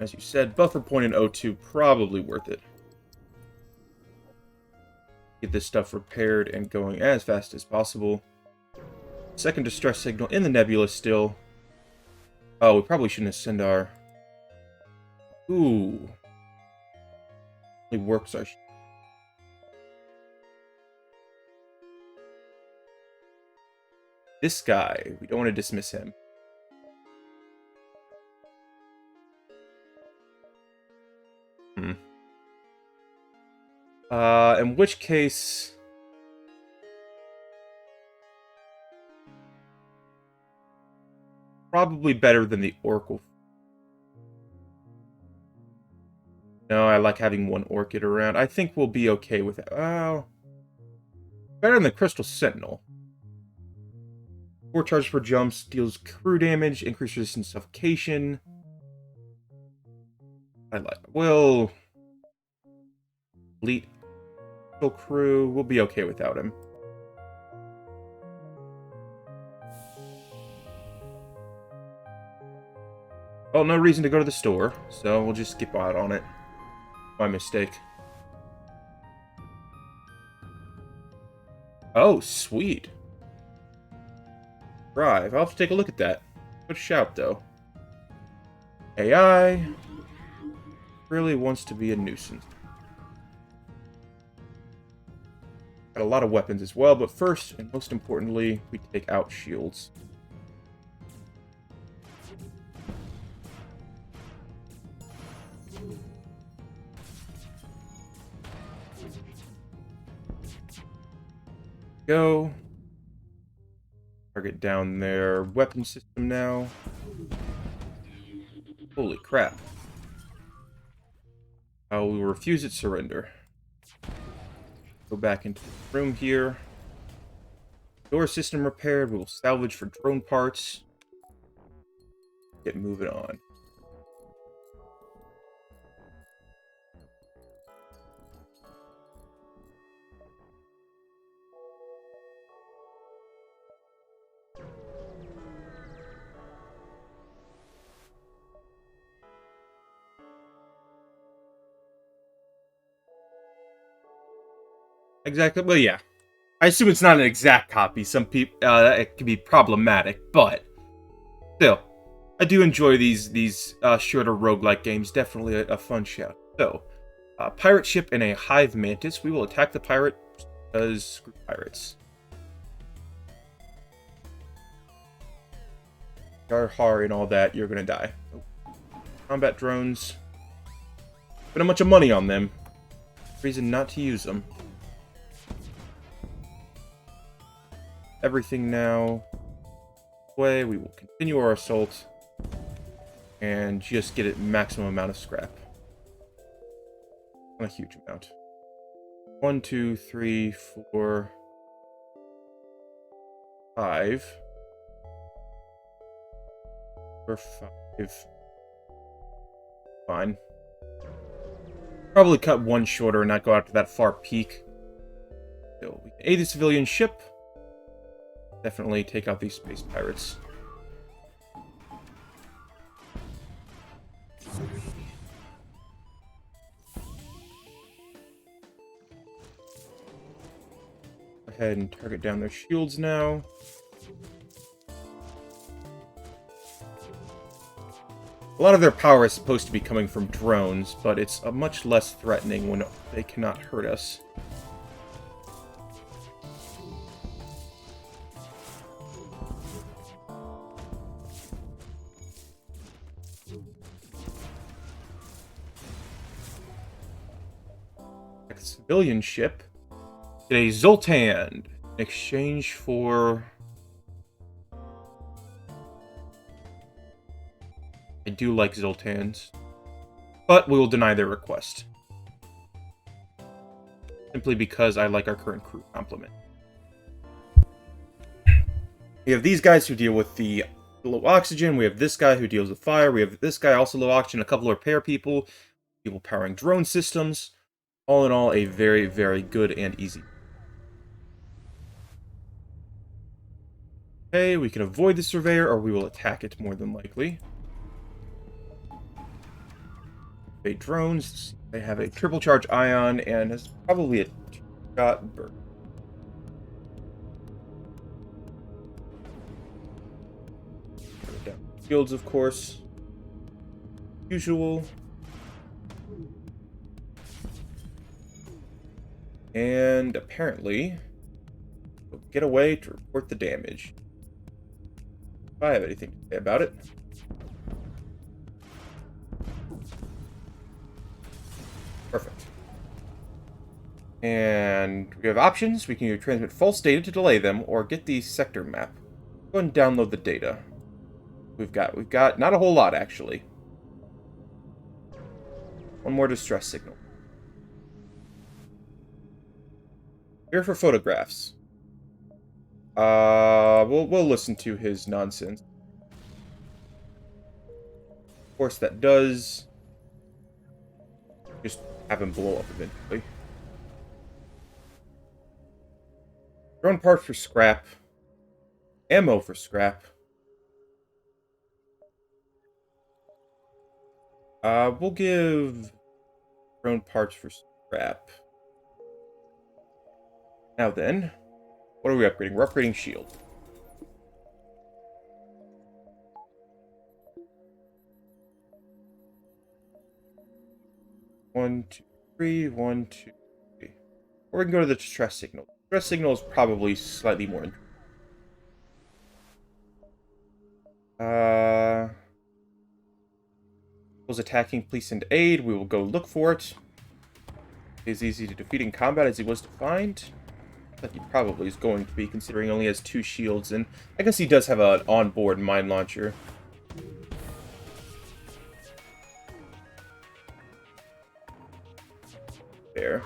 Speaker 1: As you said, buffer point in O2, probably worth it. Get this stuff repaired and going as fast as possible. Second distress signal in the nebula still. Oh, we probably shouldn't send our... Ooh. It works our... This guy, we don't want to dismiss him. In which case... probably better than the Oracle. No, I like having one Orchid around. I think we'll be okay with that. Oh, better than the Crystal Sentinel. 4 charges per jumps, deals crew damage, increased resistance to suffocation. I like. Well, elite crew. We'll be okay without him. Well, no reason to go to the store, so we'll just skip out on it. My mistake. Oh, sweet. Drive. I'll have to take a look at that. Good shout, though. AI really wants to be a nuisance. Got a lot of weapons as well, but first, and most importantly, we take out shields. Go. Target down their weapon system now. Holy crap. I will refuse its surrender. Go back into the room here. Door system repaired. We will salvage for drone parts. Get moving on. Exactly. Well, yeah. I assume it's not an exact copy. Some people, it can be problematic, but still, I do enjoy these shorter roguelike games. Definitely a fun shout. So, pirate ship and a hive mantis. We will attack the pirate because screw pirates. Har and all that. You're gonna die. Oh. Combat drones. Spend a bunch of money on them. Reason not to use them. Everything now. Way we will continue our assault and just get a maximum amount of scrap. Not a huge amount. 1, 2, 3, 4, 5. Or 5. Fine. Probably cut one shorter and not go out to that far peak. Still, we can aid the civilian ship. Definitely take out these space pirates. Go ahead and target down their shields now. A lot of their power is supposed to be coming from drones, but it's much less threatening when they cannot hurt us. Civilian ship. Get a Zoltan in exchange for... I do like Zoltans, but we will deny their request. Simply because I like our current crew complement. We have these guys who deal with the low oxygen. We have this guy who deals with fire. We have this guy also low oxygen. A couple of repair people. People powering drone systems. All in all, a very, very good and easy. Okay, we can avoid the surveyor, or we will attack it more than likely. Okay, drones. They have a triple charge ion and has probably a 2-shot burst. Shields, of course. Usual. And apparently, we'll get away to report the damage. If I have anything to say about it. Perfect. And we have options. We can either transmit false data to delay them, or get the sector map. Go ahead and download the data. we've got? We've got not a whole lot, actually. One more distress signal. Here for photographs. We'll listen to his nonsense. Of course, that does just have him blow up eventually. Drone parts for scrap. Ammo for scrap. We'll give drone parts for scrap. Now then, what are we upgrading? We're upgrading shield. One, two, three. 1, 2, 3. Or we can go to the distress signal. Distress signal is probably slightly more interesting. Was attacking, please send aid. We will go look for it. He's easy to defeat in combat as he was to find. But he probably is going to be, considering he only has 2 shields, and I guess he does have an onboard mine launcher. There.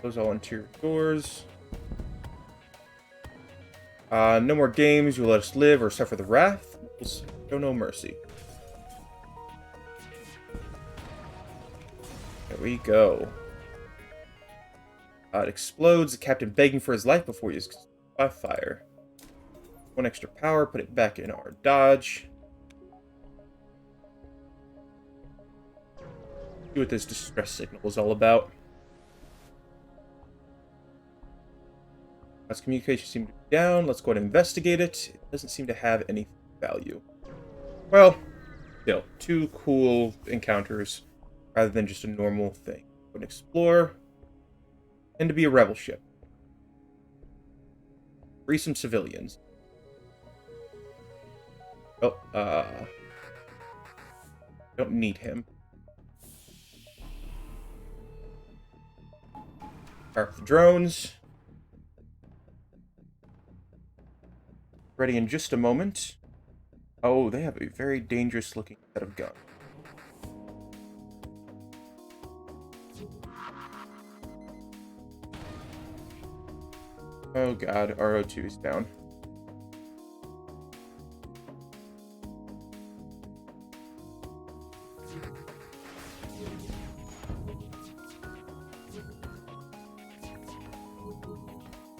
Speaker 1: Close all interior doors. No more games. You'll let us live or suffer the wrath. We'll show no mercy. There we go. It explodes. The captain begging for his life before he is by fire. 1 extra power. Put it back in our dodge. See what this distress signal is all about. As communication seems to be down, let's go ahead and investigate it. It doesn't seem to have any value. Well, still, 2 cool encounters rather than just a normal thing. Go and explore. And to be a rebel ship. Free some civilians. Oh, don't need him. Fire up the drones. Ready in just a moment. Oh, they have a very dangerous looking set of guns. Oh god, RO2 is down.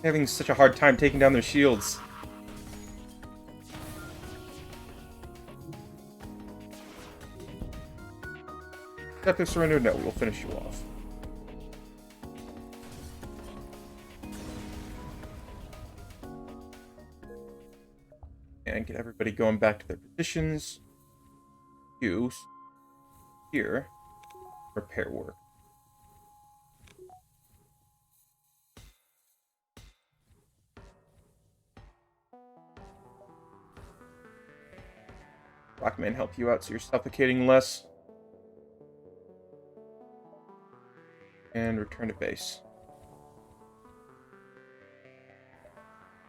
Speaker 1: Having such a hard time taking down their shields. Accept or surrender? No, we'll finish you off. And get everybody going back to their positions. You here. Repair work. Rockman help you out so you're suffocating less. And return to base.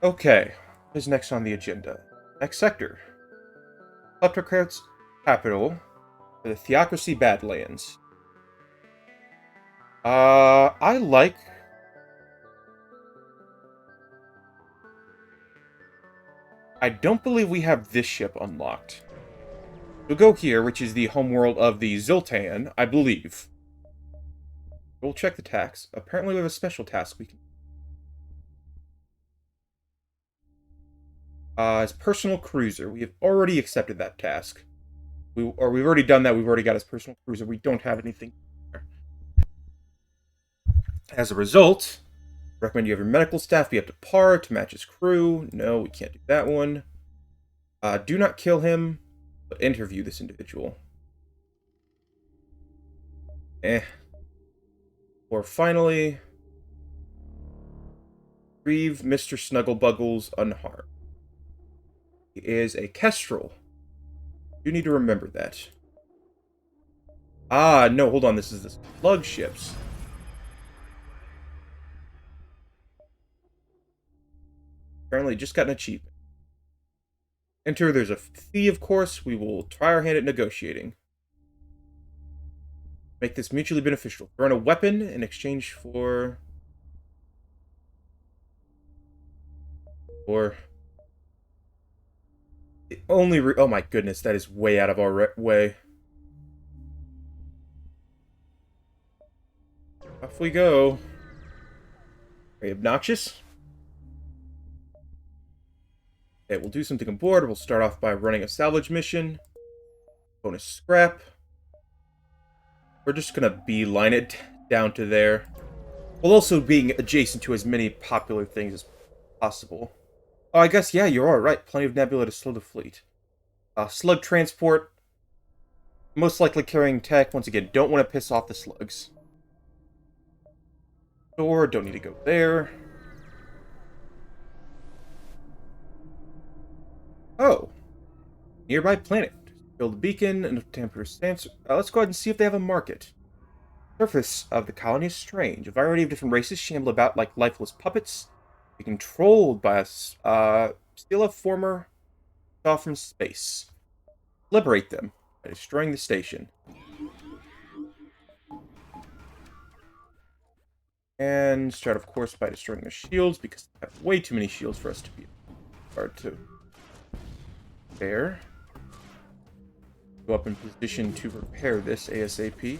Speaker 1: Okay, what is next on the agenda? Next sector. Kleptocrats capital for the Theocracy Badlands. I don't believe we have this ship unlocked. We'll go here, which is the homeworld of the Zoltan, I believe. We'll check the task. Apparently we have a special task we can... His personal cruiser. We have already accepted that task. We've already done that. We've already got his personal cruiser. We don't have anything there. As a result, recommend you have your medical staff be up to par to match his crew. No, we can't do that one. Do not kill him, but interview this individual. Or finally, retrieve Mr. Snugglebuggles unharmed. He is a kestrel. You need to remember that. Ah, no, hold on. This is the slug ships. Apparently, just got an achievement. Enter, there's a fee, of course. We will try our hand at negotiating. Make this mutually beneficial. Throw in a weapon in exchange for... The only oh my goodness, that is way out of our way. Off we go. Very obnoxious. Okay, we'll do something on board. We'll start off by running a salvage mission. Bonus scrap. We're just gonna beeline it down to there. While also being adjacent to as many popular things as possible. Oh, I guess, yeah, you're alright. Plenty of nebula to slow the fleet. Slug transport. Most likely carrying tech. Once again, don't want to piss off the slugs. Door, don't need to go there. Oh. Nearby planet. Build a beacon and a temporary stance. Let's go ahead and see if they have a market. Surface of the colony is strange. A variety of different races shamble about like lifeless puppets. Be controlled by a still former off from space. Liberate them by destroying the station. And start, of course, by destroying their shields, because they have way too many shields for us to be hard to repair. Go up in position to repair this ASAP.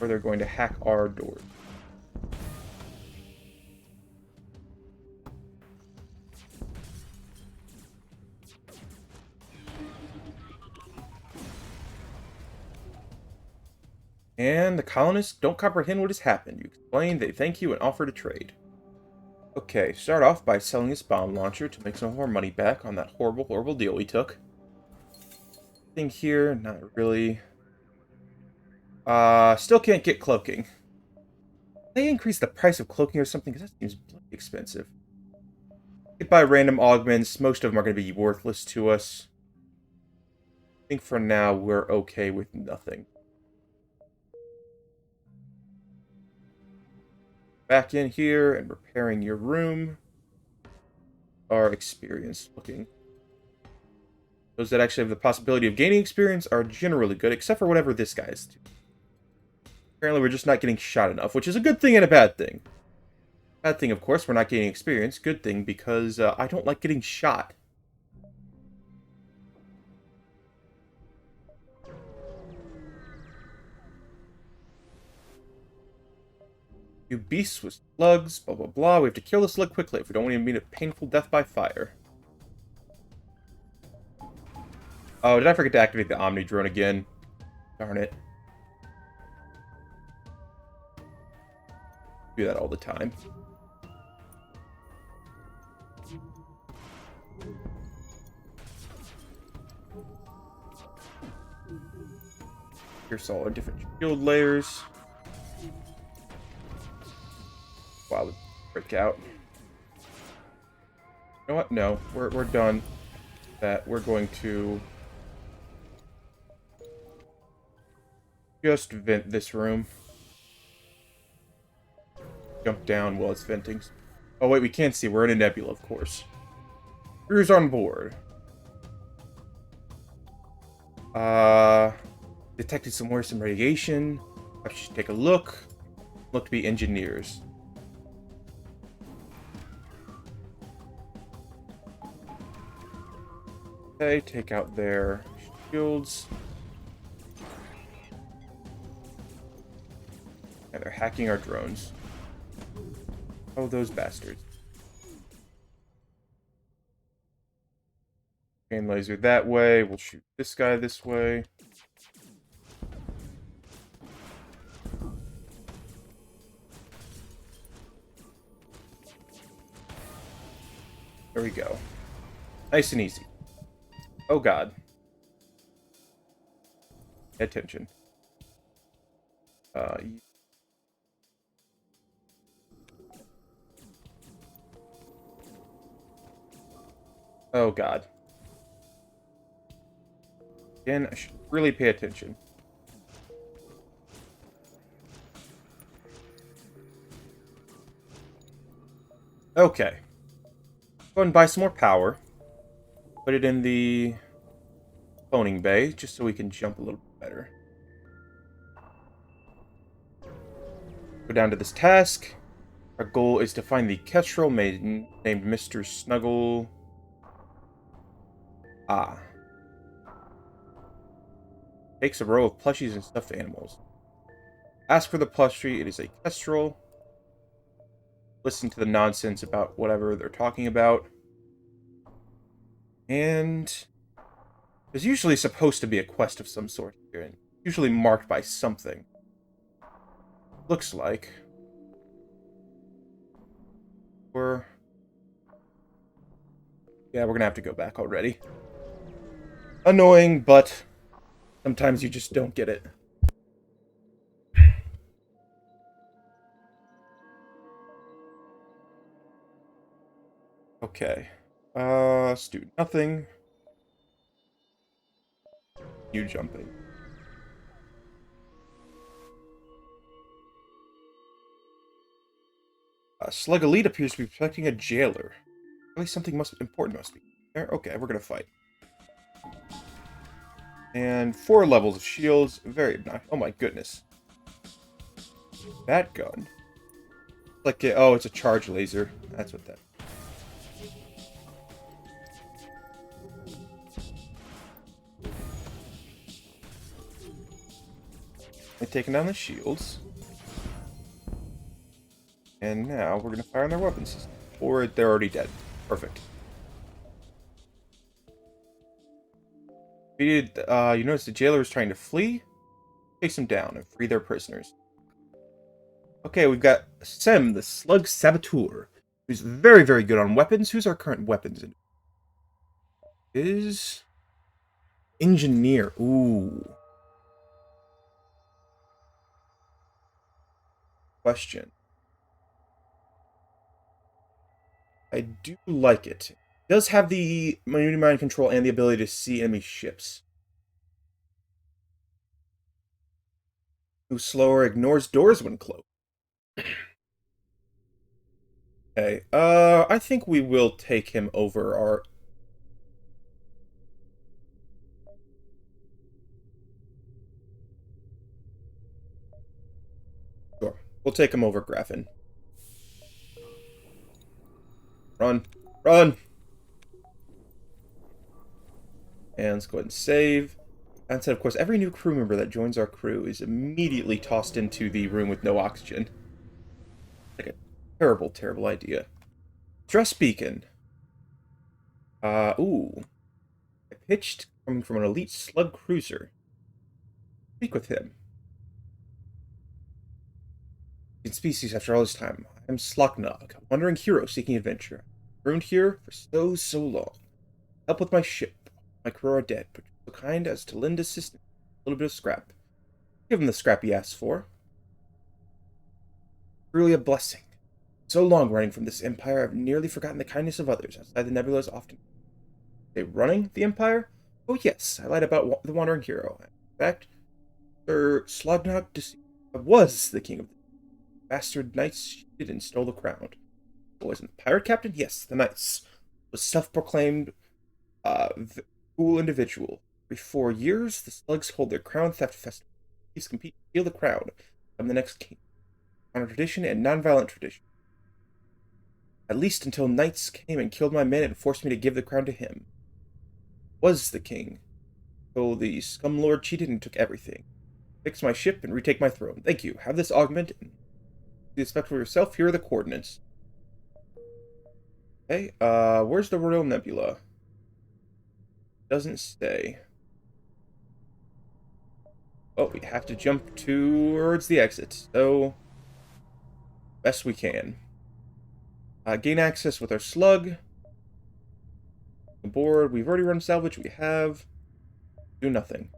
Speaker 1: Or they're going to hack our doors. And the colonists don't comprehend what has happened. You explain, they thank you, and offer to trade. Okay, start off by selling this bomb launcher to make some more money back on that horrible, horrible deal we took. Thing here, not really. Still can't get cloaking. They increase the price of cloaking or something, because that seems bloody expensive. Get by random augments, most of them are going to be worthless to us. I think for now, we're okay with nothing. Back in here and repairing your room are experienced looking. Those that actually have the possibility of gaining experience are generally good, except for whatever this guy is. Apparently we're just not getting shot enough, which is a good thing and a bad thing. Bad thing, of course, we're not gaining experience. Good thing, because I don't like getting shot. You beasts with slugs, blah blah blah. We have to kill the slug quickly if we don't want to meet a painful death by fire. Oh, did I forget to activate the Omni drone again? Darn it. Do that all the time. Here's all our different shield layers. Wow, break out. You know what? No, we're done. That we're going to just vent this room. Jump down while it's venting. Oh wait, we can't see. We're in a nebula, of course. Crew's on board. Detected some worrisome radiation. I should take a look. Look to be engineers. Okay, take out their shields. And they're hacking our drones. Oh, those bastards. Chain laser that way. We'll shoot this guy this way. There we go. Nice and easy. Oh god. Pay attention. Oh god. Again, I should really pay attention. Okay. Go ahead and buy some more power. Put it in the phoning bay, just so we can jump a little bit better. Go down to this task. Our goal is to find the kestrel maiden named Mr. Snuggle. Ah. Takes a row of plushies and stuffed animals. Ask for the plushie, it is a kestrel. Listen to the nonsense about whatever they're talking about. And there's usually supposed to be a quest of some sort here, and usually marked by something. Looks like we're gonna have to go back already. Annoying, but sometimes you just don't get it. Okay. Let's do nothing. You jumping. Slug Elite appears to be protecting a jailer. At least something important must be there. Okay, we're gonna fight. And 4 levels of shields. Very nice. Oh my goodness. That gun. Like oh, it's a charge laser. That's what that. They're taking down the shields. And now we're gonna fire on their weapon system. Or they're already dead. Perfect. You notice the jailer is trying to flee? Chase them down and free their prisoners. Okay, we've got Sem, the Slug Saboteur, who's very, very good on weapons. Who's our current weapons? Is Engineer. Ooh. Question. I do like it. It does have the mind control and the ability to see enemy ships. Who slower, ignores doors when closed. Okay, I think we will take him over our... Sure, we'll take him over Graffin. Run! Run! And let's go ahead and save. And said, of course, every new crew member that joins our crew is immediately tossed into the room with no oxygen. Like a terrible, terrible idea. Stress beacon. Ooh. I pitched coming from an elite slug cruiser. Speak with him. In species after all this time. I'm Sloknog, a wandering hero seeking adventure. Ruined here for so long. Help with my ship. My crew are dead, but so kind as to lend assistance. A little bit of scrap. Give him the scrap he asks for. Truly a blessing. So long running from this empire, I've nearly forgotten the kindness of others outside the nebulas often. They running the empire? Oh yes, I lied about the wandering hero. In fact, Sir Slognog was the king of the bastard knights cheated and stole the crown. Wasn't the pirate captain? Yes, the knights. Was self-proclaimed cool individual. Every 4 years, the slugs hold their crown theft festival. Thieves compete to steal the crown. I'm the next king. Honor tradition and non-violent tradition. At least until knights came and killed my men and forced me to give the crown to him. Was the king. So the scum lord cheated and took everything. Fix my ship and retake my throne. Thank you. Have this augment and be respectful for yourself. Here are the coordinates. Okay, where's the Royal Nebula? Doesn't say. Oh, we have to jump towards the exit, so best we can. Gain access with our slug. Aboard, we've already run salvage, we have. Do nothing.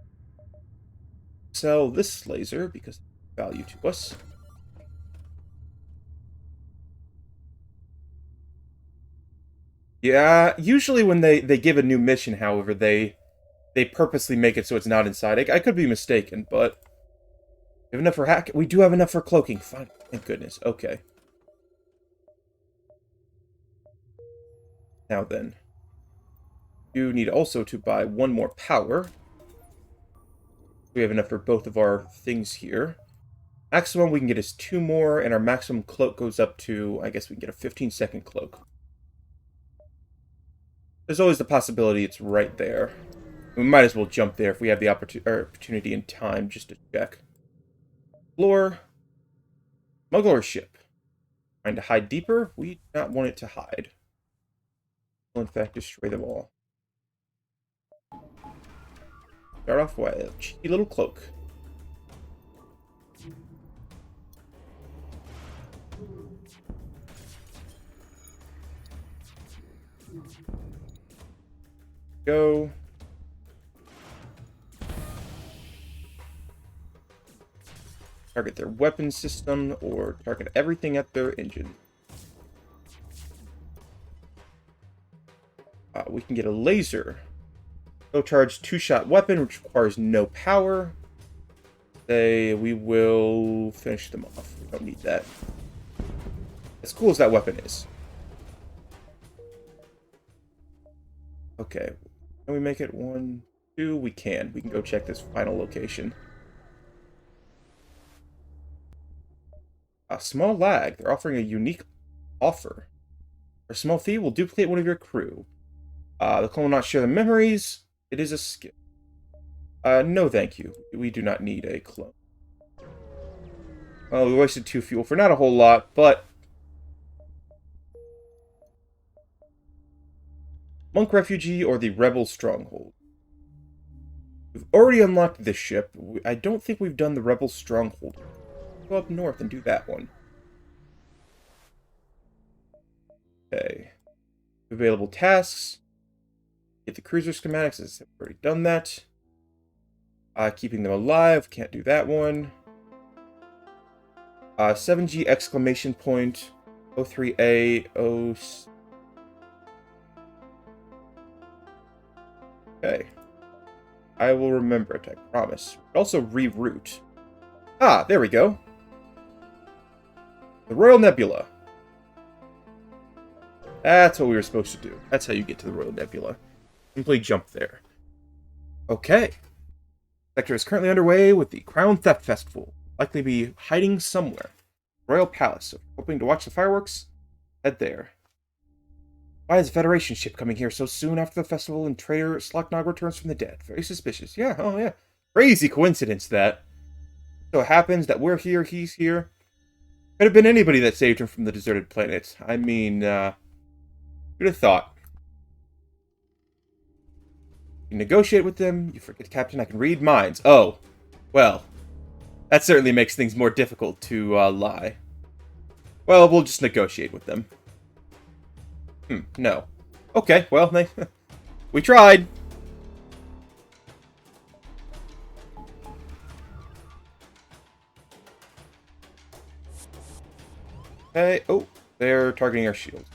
Speaker 1: Sell this laser because it's value to us. Yeah, usually when they give a new mission, however, they purposely make it so it's not inside. I could be mistaken, but we have enough for hack. We do have enough for cloaking. Fine. Thank goodness. Okay. Now then. You need also to buy one more power. We have enough for both of our things here. Maximum we can get is 2 more, and our maximum cloak goes up to, I guess we can get a 15-second cloak. There's always the possibility it's right there. We might as well jump there if we have the opportunity and time just to check. Floor. Smuggler ship. Trying to hide deeper? We do not want it to hide. We'll in fact destroy them all. Start off with a cheeky little cloak. Go. Target their weapon system, or target everything at their engine. We can get a laser. No charge 2-shot weapon, which requires no power. We will finish them off. We don't need that. As cool as that weapon is. Okay. Can we make it 1, 2? We can. We can go check this final location. A small lag. They're offering a unique offer. For a small fee, will duplicate one of your crew. The clone will not share the memories. It is a skill. No thank you. We do not need a clone. Well, we wasted 2 fuel for not a whole lot, but... Monk Refugee or the Rebel Stronghold. We've already unlocked this ship. I don't think we've done the Rebel Stronghold. Go up north and do that one. Okay. Available tasks. Get the cruiser schematics, as I've already done that. Keeping them alive, can't do that one. 7G exclamation point. 03A, Okay. I will remember it, I promise. Also reroute. Ah, there we go. The Royal Nebula. That's what we were supposed to do. That's how you get to the Royal Nebula. Simply jump there. Okay. Sector is currently underway with the Crown Theft Festival. Likely be hiding somewhere. Royal Palace. So hoping to watch the fireworks? Head there. Why is a Federation ship coming here so soon after the festival and Trader Slocknog returns from the dead? Very suspicious. Yeah, oh yeah. Crazy coincidence that. So it happens that we're here, he's here. Could have been anybody that saved him from the deserted planet. I mean, who'd have thought? You negotiate with them, you forget, Captain, I can read minds. Oh, well, that certainly makes things more difficult to lie. Well, we'll just negotiate with them. No. Okay, well, we tried. Hey, oh, they're targeting our shield.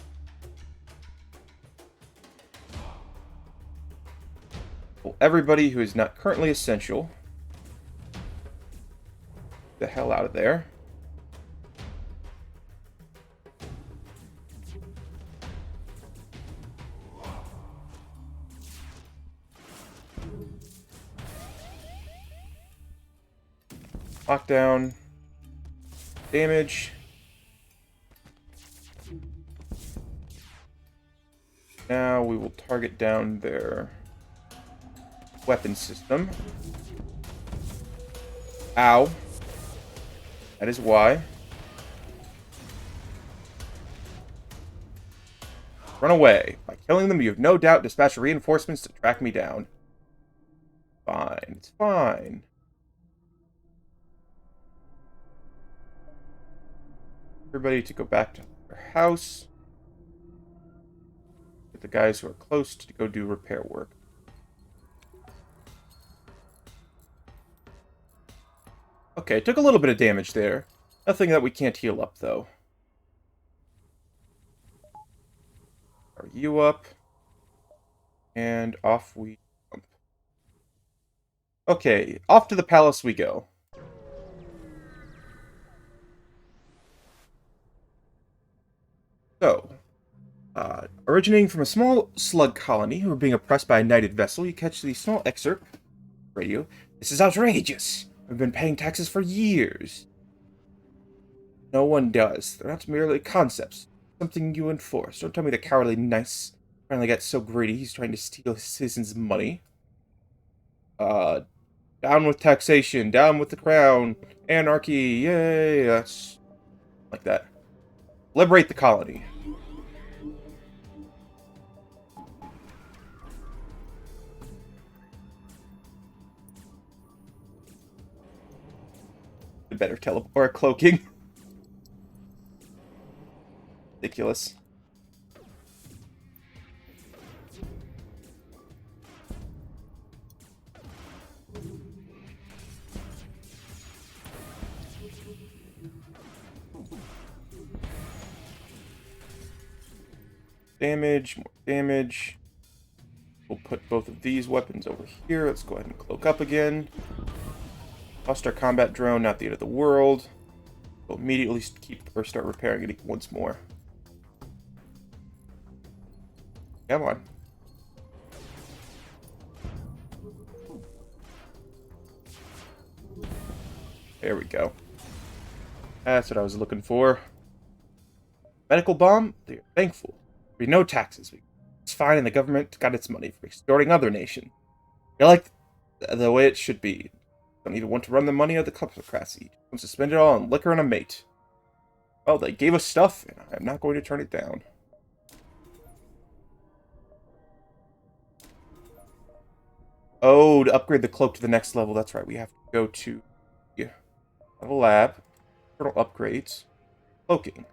Speaker 1: Well, everybody who is not currently essential, get the hell out of there. Lockdown. Damage. Now we will target down their weapon system. Ow. That is why. Run away. By killing them, you have no doubt dispatched reinforcements to track me down. Fine. It's fine. Everybody to go back to their house. Get the guys who are close to go do repair work. Okay, took a little bit of damage there. Nothing that we can't heal up, though. Are you up? And off we jump. Okay, off to the palace we go. So, Originating from a small slug colony who were being oppressed by a knighted vessel, you catch the small excerpt. Radio. This is outrageous. I've been paying taxes for years. No one does. They're not merely concepts. Something you enforce. Don't tell me the cowardly nice finally got so greedy he's trying to steal his citizens' money. Down with taxation. Down with the crown. Anarchy. Yay. That's like that. Liberate the colony. Better teleport or cloaking. Ridiculous. Damage, more damage. We'll put both of these weapons over here. Let's go ahead and cloak up again. Lost our combat drone, not the end of the world. We'll immediately keep or start repairing it once more. Come on. There we go. That's what I was looking for. Medical bomb? They're thankful. There'll be no taxes. It's fine and the government got its money for extorting other nation. You're like the way it should be. Don't even want to run the money of the kleptocracy. Want to spend it all on liquor and a mate. Well, they gave us stuff, and I'm not going to turn it down. Oh, to upgrade the cloak to the next level, that's right. We have to go to level lab, internal upgrades, cloaking,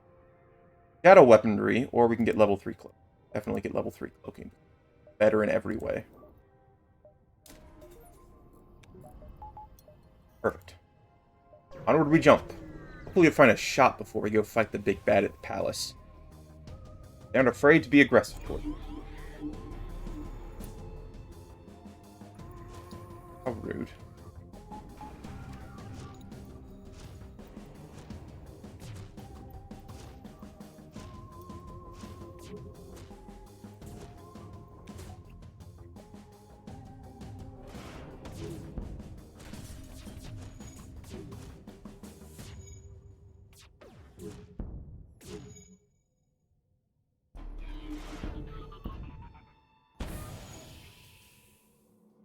Speaker 1: shadow weaponry, or we can get level 3 cloak. Definitely get level 3 cloaking. Better in every way. Perfect. Onward we jump. Hopefully we'll find a shop before we go fight the big bad at the palace. They aren't afraid to be aggressive toward them. How rude.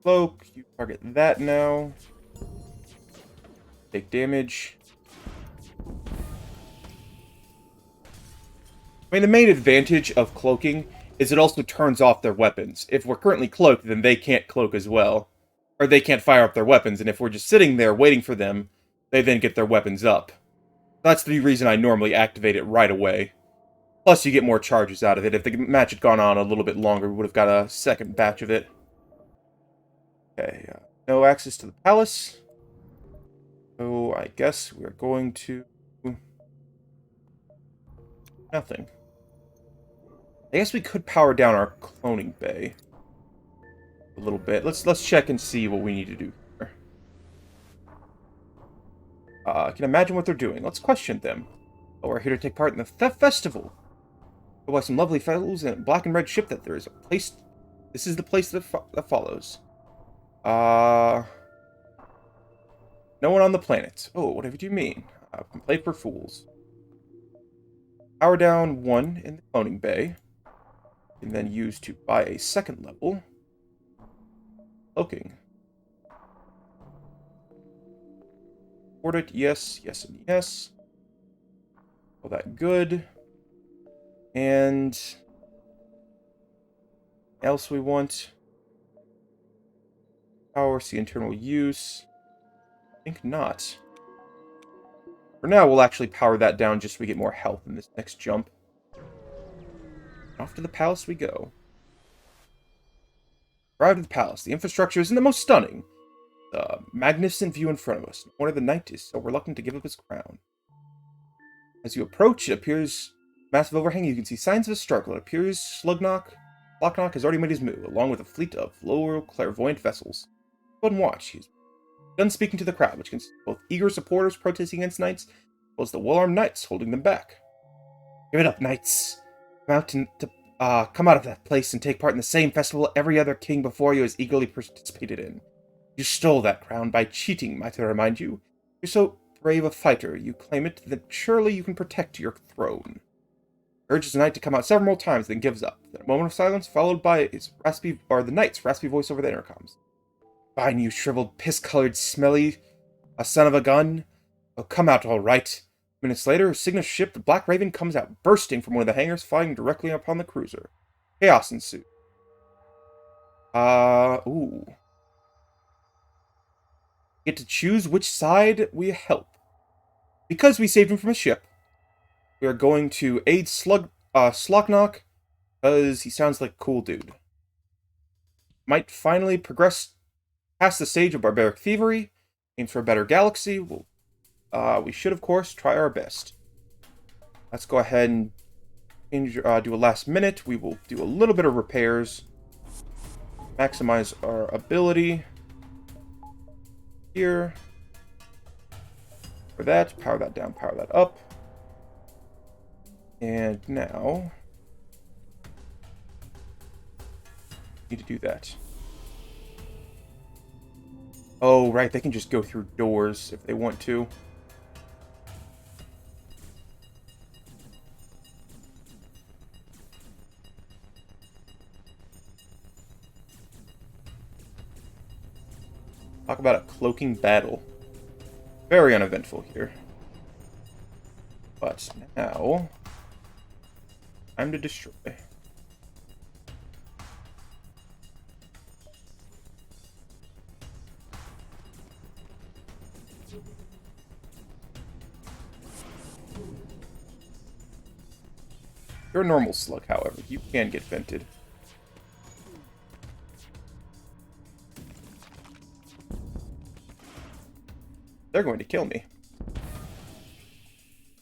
Speaker 1: Cloak, you target that now. Take damage. I mean, the main advantage of cloaking is it also turns off their weapons. If we're currently cloaked, then they can't cloak as well. Or they can't fire up their weapons, and if we're just sitting there waiting for them, they then get their weapons up. That's the reason I normally activate it right away. Plus, you get more charges out of it. If the match had gone on a little bit longer, we would have got a second batch of it. Okay, no access to the palace. So I guess we're going to... nothing. I guess we could power down our cloning bay a little bit. Let's check and see what we need to do here. I can imagine what they're doing. Let's question them. Oh, we're here to take part in the Theft Festival. Go by some lovely fellows in a black and red ship that there is a place... This is the place that follows. No one on the planet. Oh, whatever do you mean? Play for fools. Power down 1 in the cloning bay. And then use to buy a second level. Cloaking. Port it, yes, yes, and yes. All that good. And... else we want... Power, see internal use. I think not. For now, we'll actually power that down just so we get more health in this next jump. Off to the palace we go. Arrived at the palace. The infrastructure isn't the most stunning. The magnificent view in front of us. One of the knight is so reluctant to give up his crown. As you approach, it appears massive overhang. You can see signs of a struggle. It appears Slocknock has already made his move, along with a fleet of lower clairvoyant vessels. Go and watch. He's done speaking to the crowd, which consists of both eager supporters protesting against knights, as well as the well-armed knights holding them back. Give it up, knights. Come out come out of that place and take part in the same festival every other king before you has eagerly participated in. You stole that crown by cheating, might I remind you. You're so brave a fighter, you claim it, that surely you can protect your throne. Urges the knight to come out several more times, then gives up. Then a moment of silence, followed by the knight's raspy voice over the intercoms. Fine, you shriveled, piss-colored, smelly, a son of a gun. Oh, come out all right. Minutes later, Cygnus' ship, the Black Raven, comes out, bursting from one of the hangars, firing directly upon the cruiser. Chaos ensues. Ooh. Get to choose which side we help. Because we saved him from a ship, we are going to aid Slocknock, because he sounds like a cool dude. Might finally progress past the stage of barbaric thievery, aims for a better galaxy. We should, of course, try our best. Let's go ahead and do a last minute. We will do a little bit of repairs. Maximize our ability. Here. For that, power that down, power that up. And now, need to do that. Oh, right, they can just go through doors if they want to. Talk about a cloaking battle. Very uneventful here. But now, time to destroy. You're a normal slug, however. You can get vented. They're going to kill me.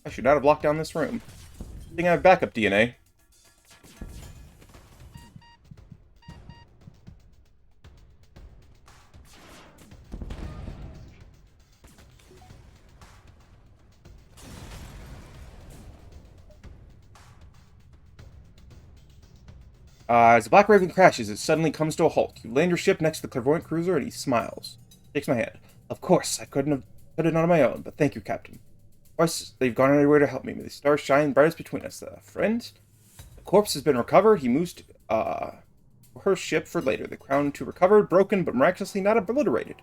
Speaker 1: I should not have locked down this room. I think I have backup DNA. As the Black Raven crashes, it suddenly comes to a halt. You land your ship next to the clairvoyant cruiser, and he smiles. Shakes my hand. Of course, I couldn't have put it on my own, but thank you, Captain. Of course, they've gone everywhere to help me. May the stars shine brightest between us. Friend? The corpse has been recovered. He moves to, her ship for later. The crown too recovered, broken, but miraculously not obliterated.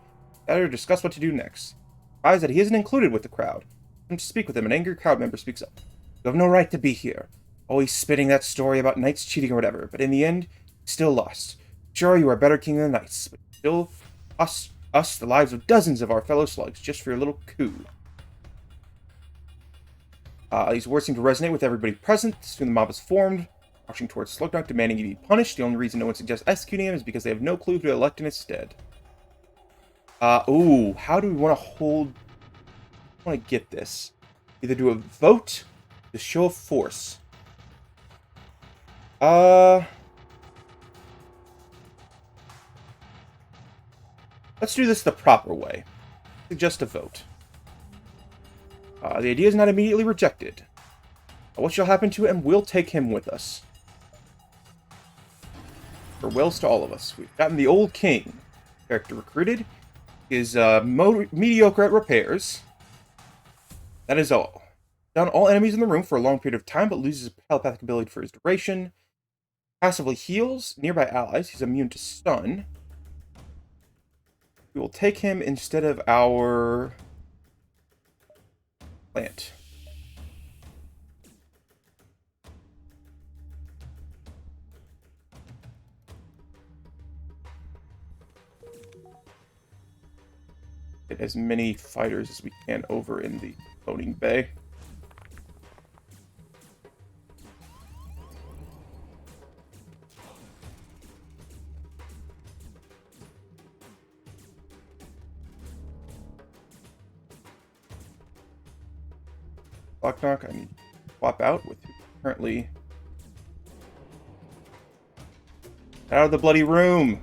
Speaker 1: Better discuss what to do next. Surprised that he isn't included with the crowd. To speak with him, an angry crowd member speaks up. You have no right to be here. Always spitting that story about knights cheating or whatever, but in the end, still lost. Sure, you are a better king than the knights, but still cost us the lives of dozens of our fellow slugs just for your little coup. These words seem to resonate with everybody present. Soon the mob is formed, marching towards Slugnock, demanding he be punished. The only reason no one suggests executing him is because they have no clue who to elect in his stead. Ooh, how do we want to hold... I want to get this. Either do a vote, to show of force. Let's do this the proper way. Suggest a vote. The idea is not immediately rejected. What shall happen to him? We'll take him with us. Farewells to all of us. We've gotten the old king. Character recruited. Is mediocre at repairs. That is all. Down all enemies in the room for a long period of time, but loses his telepathic ability for his duration. Passively heals nearby allies. He's immune to stun. We will take him instead of our plant. Get as many fighters as we can over in the loading bay. Knock, I need to swap out with who currently out of the bloody room.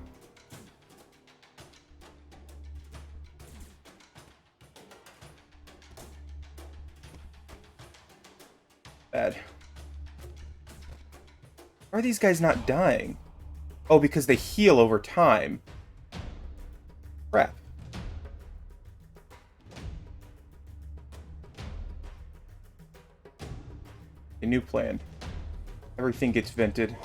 Speaker 1: Bad. Why are these guys not dying? Oh, because they heal over time. Crap. A new plan. Everything gets vented.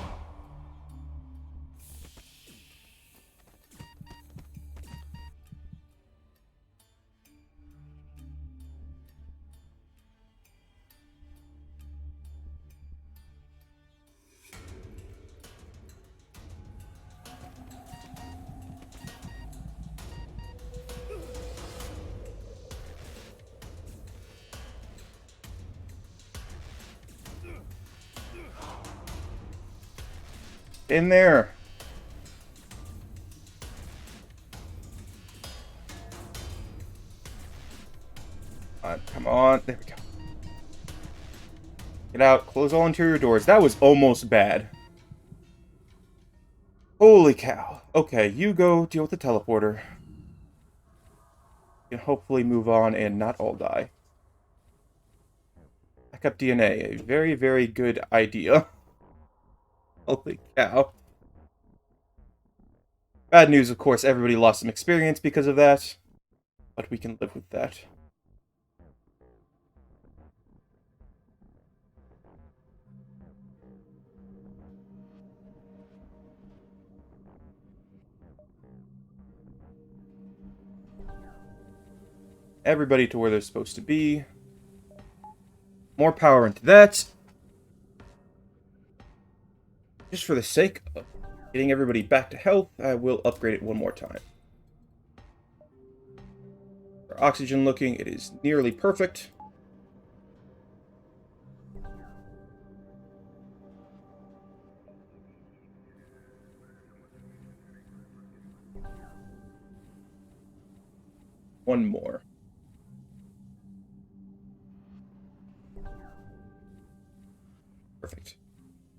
Speaker 1: In there. Come on. There we go. Get out. Close all interior doors. That was almost bad. Holy cow. Okay, you go deal with the teleporter. You can hopefully move on and not all die. Backup DNA. A very, very good idea. Holy cow. Bad news, of course, everybody lost some experience because of that. But we can live with that. Everybody to where they're supposed to be. More power into that. Just for the sake of getting everybody back to health, I will upgrade it one more time. For oxygen looking, it is nearly perfect. One more. Perfect.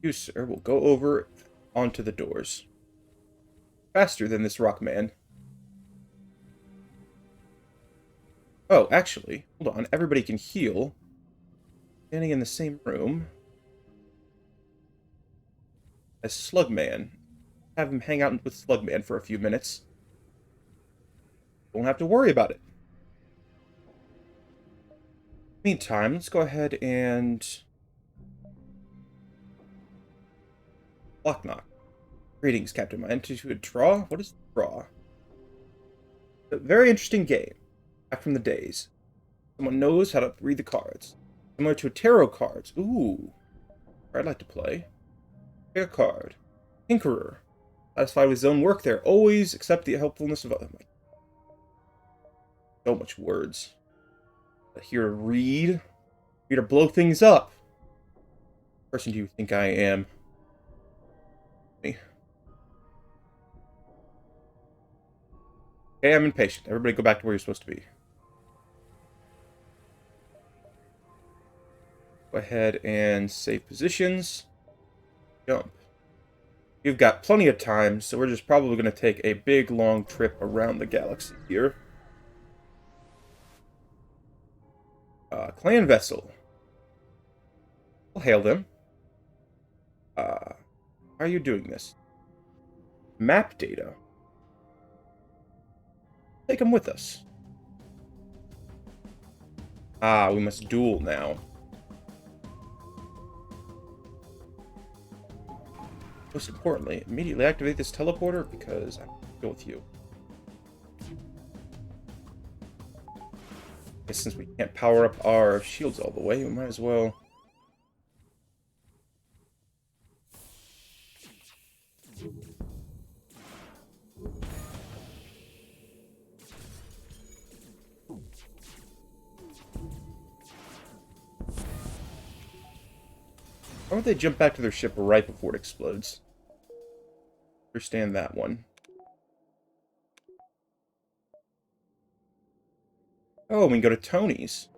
Speaker 1: You, sir, will go over onto the doors. Faster than this rock man. Oh, actually, hold on. Everybody can heal. Standing in the same room as Slugman. Have him hang out with Slugman for a few minutes. Don't have to worry about it. Meantime, let's go ahead and block knock. Greetings, Captain. My entry to a draw? What is draw? A very interesting game. Back from the days. Someone knows how to read the cards. Similar to tarot cards. Ooh. I'd like to play. Pick a card. Tinkerer. Satisfied with his own work there. Always accept the helpfulness of others. So much words. Here to read. Here to blow things up. What person do you think I am? Me. Okay, I'm impatient. Everybody go back to where you're supposed to be. Go ahead and save positions. Jump. You've got plenty of time, so we're just probably going to take a big, long trip around the galaxy here. Clan Vessel. We'll hail them. How are you doing this? Map data. Take them with us. We must duel now. Most importantly, immediately activate this teleporter because I'm going to go with you. Guess since we can't power up our shields all the way, we might as well. Why would they jump back to their ship right before it explodes? Understand that one. Oh, we can go to Tony's.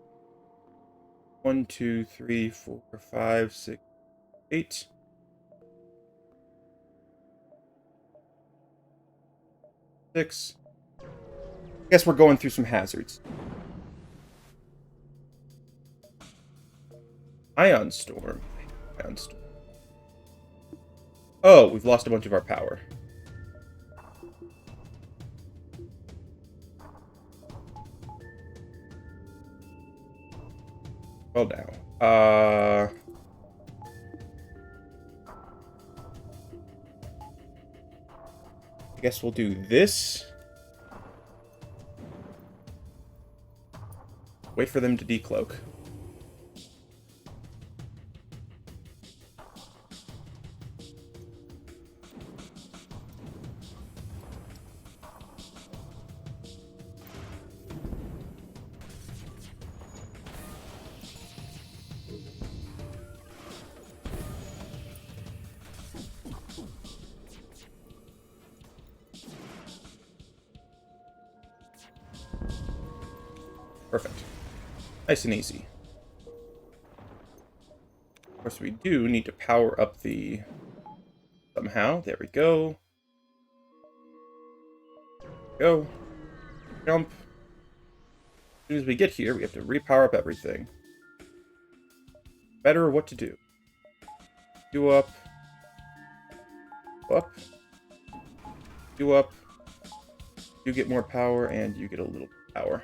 Speaker 1: 1, 2, 3, 4, 5, 6, 8. Six. Guess we're going through some hazards. Ion Storm. Ion Storm. Oh, we've lost a bunch of our power. Well, now. I guess we'll do this. Wait for them to decloak. Perfect. Nice and easy. Of course, we do need to power up the... somehow. There we go. Go. Jump. As soon as we get here, we have to repower up everything. Better what to do. You up. Up. You up. You get more power, and you get a little power.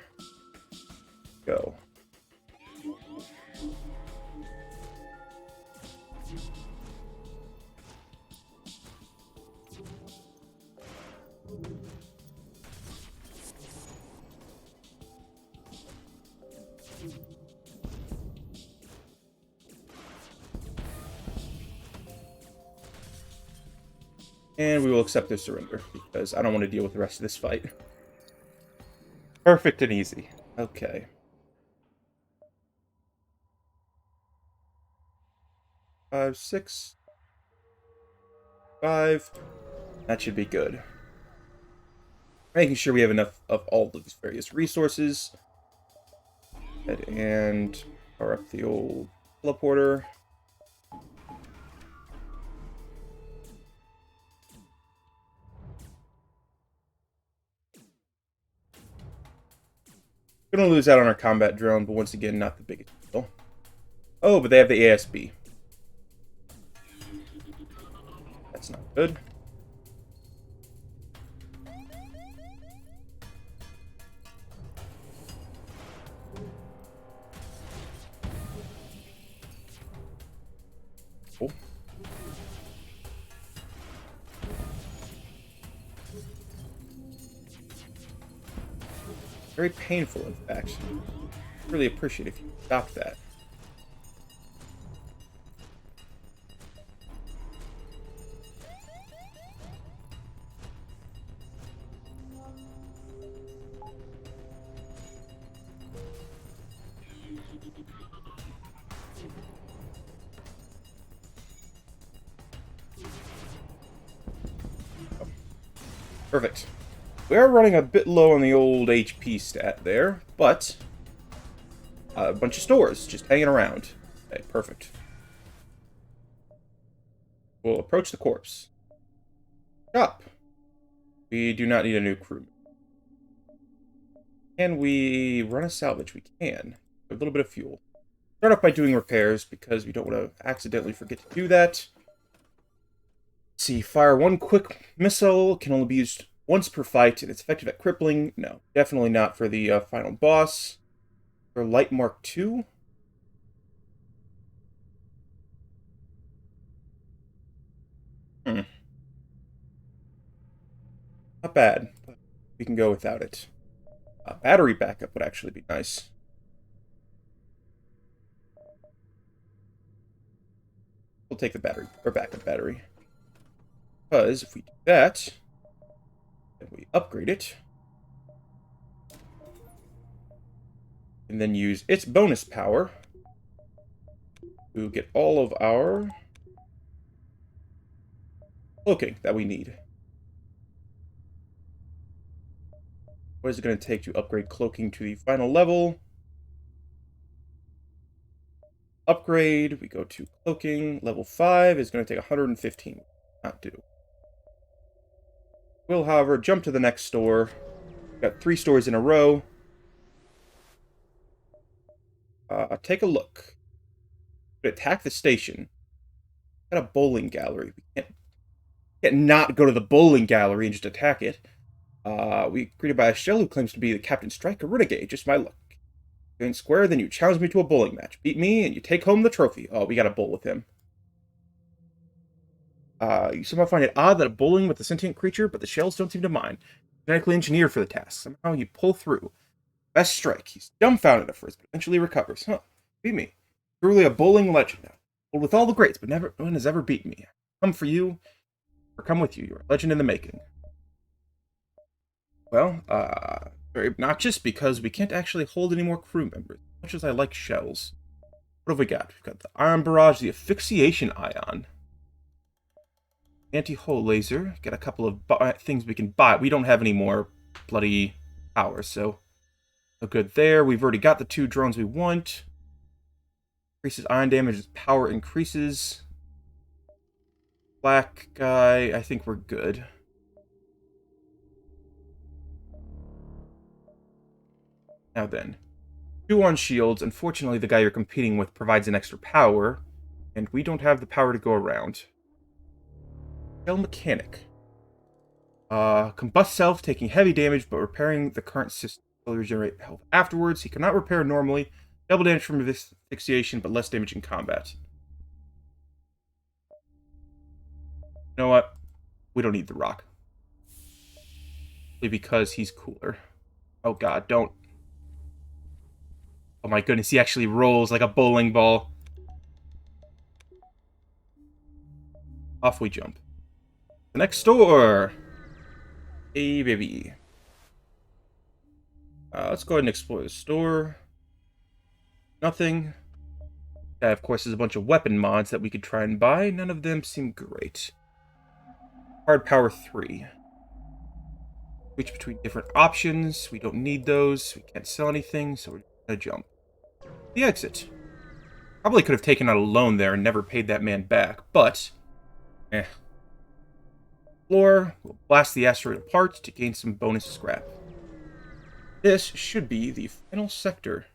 Speaker 1: Go. And we will accept their surrender, because I don't want to deal with the rest of this fight. Perfect and easy. Okay. 5, 6. 5. That should be good. Making sure we have enough of all of these various resources. And power up the old teleporter. Gonna lose out on our combat drone, but once again, not the biggest deal. Oh, but they have the ASB. That's not good. Cool. Very painful, in fact. Really appreciate if you stop that. Perfect. We are running a bit low on the old HP stat there, but a bunch of stores just hanging around. Okay, perfect. We'll approach the corpse. Stop. We do not need a new crewman. Can we run a salvage? We can. A little bit of fuel. Start off by doing repairs, because we don't want to accidentally forget to do that. Let's see, fire one quick missile. Can only be used once per fight, and it's effective at crippling. No, definitely not for the final boss. For Light Mark II. Not bad. But we can go without it. Battery backup would actually be nice. We'll take the battery, or backup battery. Because if we do that, and we upgrade it, and then use its bonus power to get all of our cloaking that we need. What is it going to take to upgrade cloaking to the final level? Upgrade, we go to cloaking. Level 5 is going to take 115. Not do. We'll, however, jump to the next store. Got 3 stores in a row. Take a look. We attack the station. Got a bowling gallery. We can't Can't not go to the bowling gallery and just attack it. We greeted by a shell who claims to be the Captain Strike, a renegade. Just my luck. You're in square, then you challenge me to a bowling match. Beat me, and you take home the trophy. Oh, we got a bowl with him. You somehow find it odd that a bowling with a sentient creature, but the shells don't seem to mind. Genetically engineered for the task. Somehow you pull through. Best strike. He's dumbfounded at first, but eventually recovers. Huh. Beat me. Truly a bowling legend now. Bowled with all the greats, but no one has ever beaten me. Come for you, or come with you. You're a legend in the making. Well, very obnoxious because we can't actually hold any more crew members, as much as I like shells. What have we got? We've got the ion barrage, the asphyxiation ion. Anti-hull laser. Got a couple of things we can buy. We don't have any more bloody powers, so no good there. We've already got the 2 drones we want. Increases ion damage as power increases. Black guy, I think we're good. Now then. 2 on shields. Unfortunately, the guy you're competing with provides an extra power, and we don't have the power to go around. Shell mechanic. Combust self, taking heavy damage, but repairing the current system will regenerate health afterwards. He cannot repair normally. Double damage from asphyxiation, but less damage in combat. You know what? We don't need the rock. Because he's cooler. Oh god, don't. Oh my goodness, he actually rolls like a bowling ball. Off we jump. The next door. Hey, baby. Let's go ahead and explore the store. Nothing. That, of course, is a bunch of weapon mods that we could try and buy. None of them seem great. Hard power 3. Switch between different options. We don't need those. We can't sell anything, so we're just gonna jump. The exit. Probably could have taken out a loan there and never paid that man back, but Floor. We'll blast the asteroid apart to gain some bonus scrap. This should be the final sector.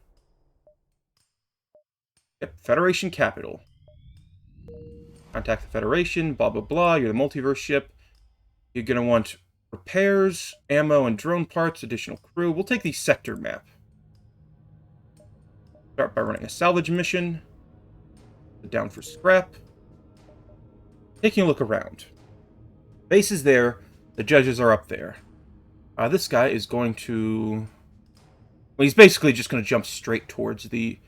Speaker 1: Yep, Federation Capital. Contact the Federation, blah blah blah. You're the multiverse ship. You're gonna want repairs, ammo, and drone parts, additional crew. We'll take the sector map. Start by running a salvage mission. Down for scrap. Taking a look around. Base is there. The judges are up there. This guy is going to... Well, he's basically just going to jump straight towards the...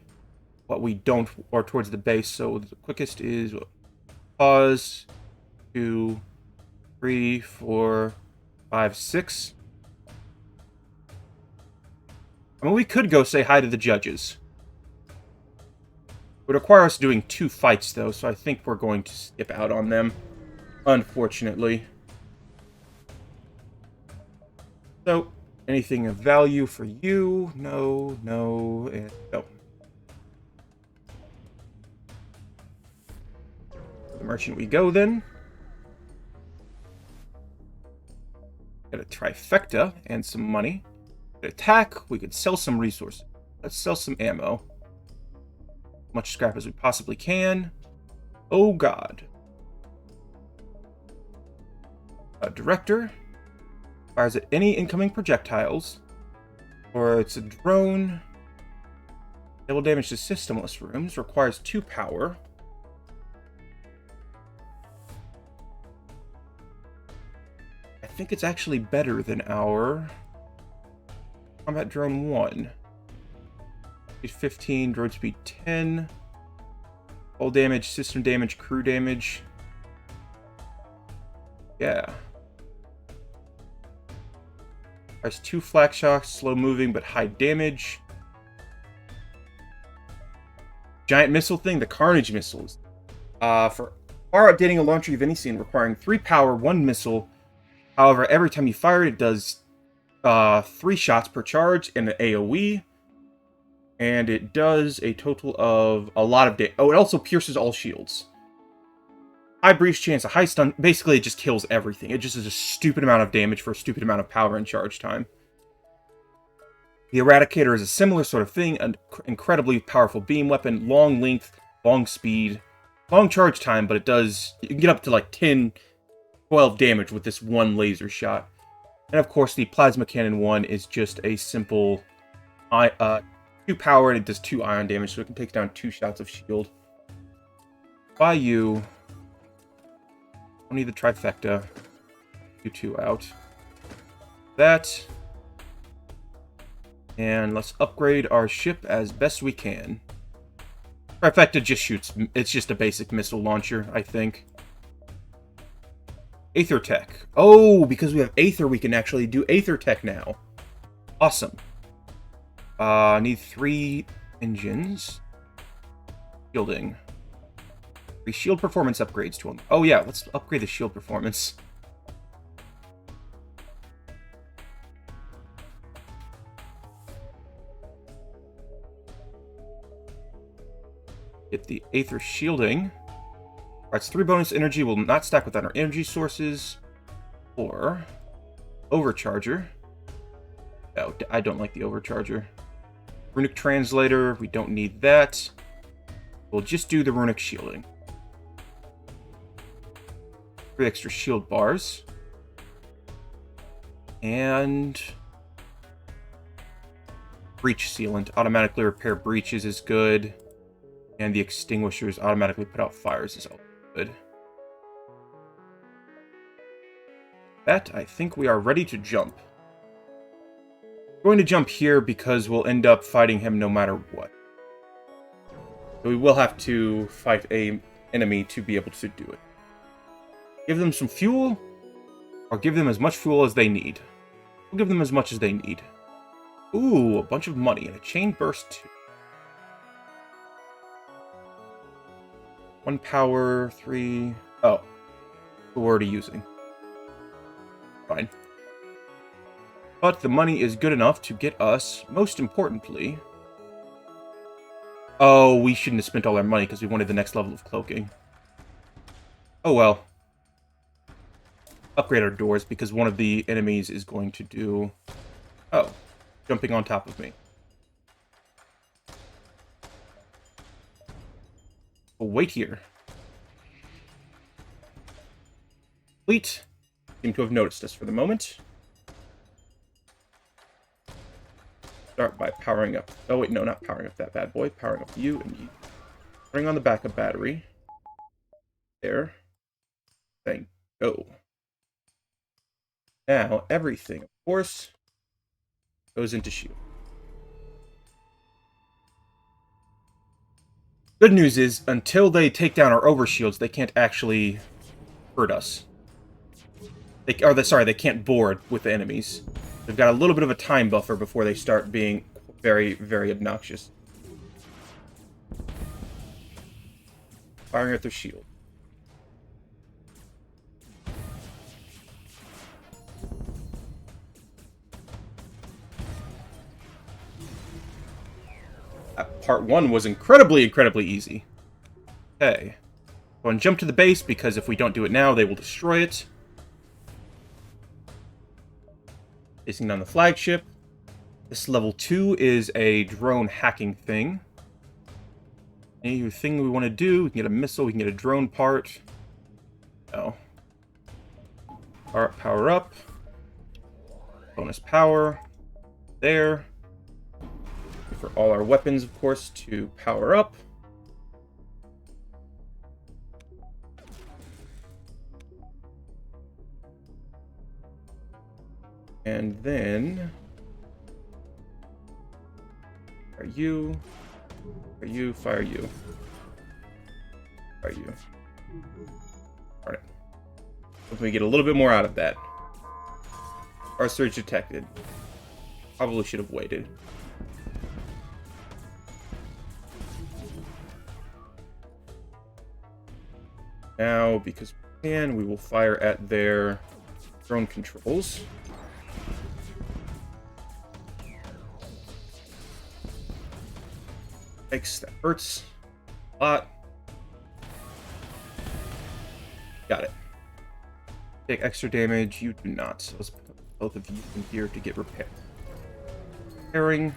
Speaker 1: What we don't... Or towards the base. So the quickest is... Pause. 2, 3, 4, 5, 6. I mean, we could go say hi to the judges. It would require us doing 2 fights, though, so I think we're going to skip out on them. Unfortunately. So, anything of value for you? No, no, and no. The merchant we go, then. Get a trifecta and some money. Attack, we could sell some resources. Let's sell some ammo. Much scrap as we possibly can. Oh god. Director fires at any incoming projectiles, or it's a drone. Double damage to systemless rooms, requires 2 power. I think it's actually better than our combat drone 1. Speed 15, drone speed 10. Hull damage, system damage, crew damage. Yeah. Has 2 flak shocks, slow moving but high damage. Giant missile thing, the Carnage missiles. For far outdating a launcher you've any seen, requiring 3 power, 1 missile. However, every time you fire it, it does 3 shots per charge and an AoE. And it does a total of a lot of damage. Oh, it also pierces all shields. High breach chance, a high stun. Basically, it just kills everything. It just is a stupid amount of damage for a stupid amount of power and charge time. The Eradicator is a similar sort of thing. An incredibly powerful beam weapon. Long length, long speed, long charge time, but it does... You can get up to like 10 12 damage with this one laser shot. And of course, the Plasma Cannon 1 is just a simple 2 power, and it does 2 ion damage, so it can take down 2 shots of shield. By you. Don't need the trifecta. 2 out. That. And let's upgrade our ship as best we can. Trifecta just shoots. It's just a basic missile launcher, I think. Aether Tech. Oh, because we have Aether, we can actually do Aether Tech now. Awesome. Need 3 engines. Shielding. 3 shield performance upgrades to them. Oh yeah, let's upgrade the shield performance. Get the Aether Shielding. Alright, so 3 bonus energy will not stack without our energy sources. Or Overcharger. Oh, I don't like the Overcharger. Runic Translator, we don't need that. We'll just do the Runic Shielding. 3 extra shield bars. And Breach Sealant. Automatically repair breaches is good. And the Extinguishers automatically put out fires is all good. That, I think we are ready to jump. We're going to jump here because we'll end up fighting him no matter what. So we will have to fight an enemy to be able to do it. Give them some fuel, or give them as much fuel as they need. We'll give them as much as they need. Ooh, a bunch of money and a chain burst too. 1 power, 3... Oh. We're already using. Fine. But the money is good enough to get us, most importantly... Oh, we shouldn't have spent all our money because we wanted the next level of cloaking. Oh well. Upgrade our doors because one of the enemies is going to do... Oh. Jumping on top of me. We'll wait here. Fleet seem to have noticed us for the moment. Start by powering up. Oh wait, no, not powering up that bad boy. Powering up you and you. Bring on the backup battery. There. Thank go. Now everything, of course, goes into shield. Good news is, until they take down our overshields, they can't actually hurt us. They can't board with the enemies. They've got a little bit of a time buffer before they start being very, very obnoxious. Firing at their shield. Part 1 was incredibly, incredibly easy. Okay. Go and jump to the base, because if we don't do it now, they will destroy it. Facing down the flagship. This level 2 is a drone hacking thing. Anything we want to do, we can get a missile, we can get a drone part. No. Power up. Bonus power. There. For all our weapons, of course, to power up. And then... Fire you. Fire you. Fire you. Fire you. Alright. Hopefully we get a little bit more out of that. Our surge detected. Probably should have waited. Now, because we can, we will fire at their drone controls. Yikes, that hurts a lot. Got it. Take extra damage, you do not. So let's put both of you in here to get repaired. Repairing.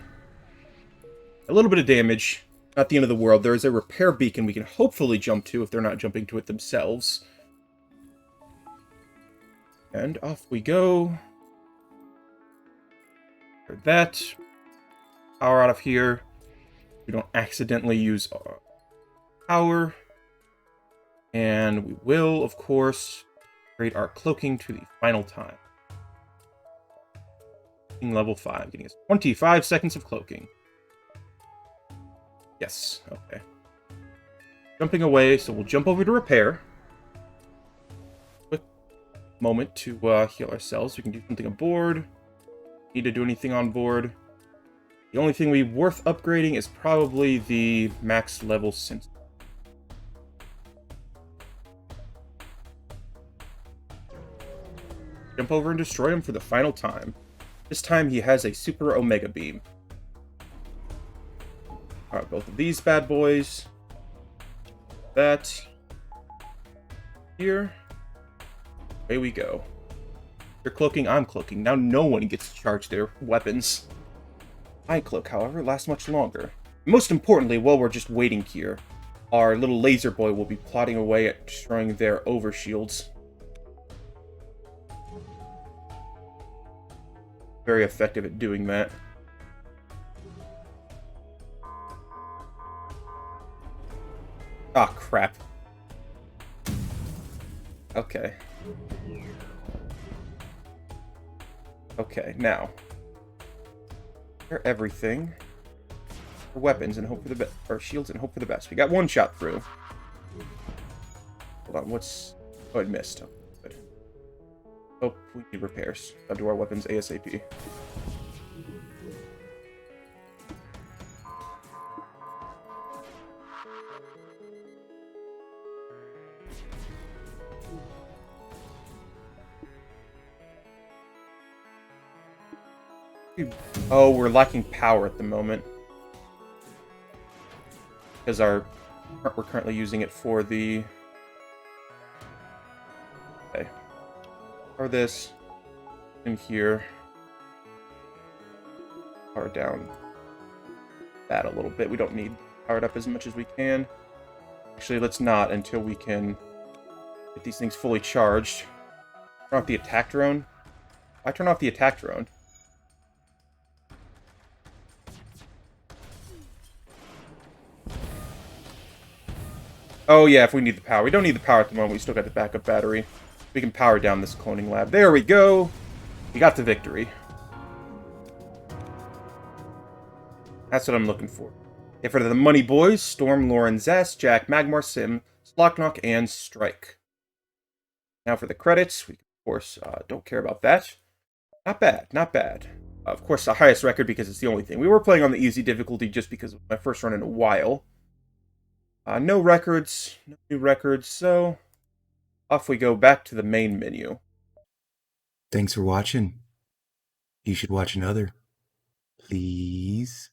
Speaker 1: A little bit of damage. Not the end of the world. There is a repair beacon we can hopefully jump to if they're not jumping to it themselves. And off we go. For that. Power out of here. We don't accidentally use our power. And we will, of course, upgrade our cloaking to the final time. Level 5, getting us 25 seconds of cloaking. Yes, okay. Jumping away, so we'll jump over to repair. Quick moment to heal ourselves. We can do something aboard. Need to do anything on board. The only thing we worth upgrading is probably the max level sensor. Jump over and destroy him for the final time. This time he has a super omega beam. Alright, both of these bad boys. That. Here. Away we go. You're cloaking, I'm cloaking. Now no one gets to charge their weapons. My cloak, however, lasts much longer. Most importantly, while we're just waiting here, our little laser boy will be plodding away at destroying their overshields. Very effective at doing that. Ah, crap. Okay. Okay, now. Prepare everything. For weapons and hope for the best. Or shields and hope for the best. We got one shot through. Hold on, what's... Oh, I missed. Oh, good. Oh, we need repairs. Gotta do our weapons ASAP. Oh, we're lacking power at the moment. Because we're currently using it for the... Okay. Power this. In here. Power down that a little bit. We don't need powered up as much as we can. Actually, let's not until we can get these things fully charged. Turn off the attack drone. Why turn off the attack drone? Oh yeah, if we need the power. We don't need the power at the moment. We still got the backup battery. We can power down this cloning lab. There we go! We got the victory. That's what I'm looking for. Okay, for the money boys, Storm, Lauren, Zest, Jack, Magmar, Sim, Slocknock, and Strike. Now for the credits, we, of course, don't care about that. Not bad, not bad. Of course, the highest record because it's the only thing. We were playing on the easy difficulty just because it was my first run in a while. No records, no new records, so off we go back to the main menu.
Speaker 2: Thanks for watching. You should watch another. Please.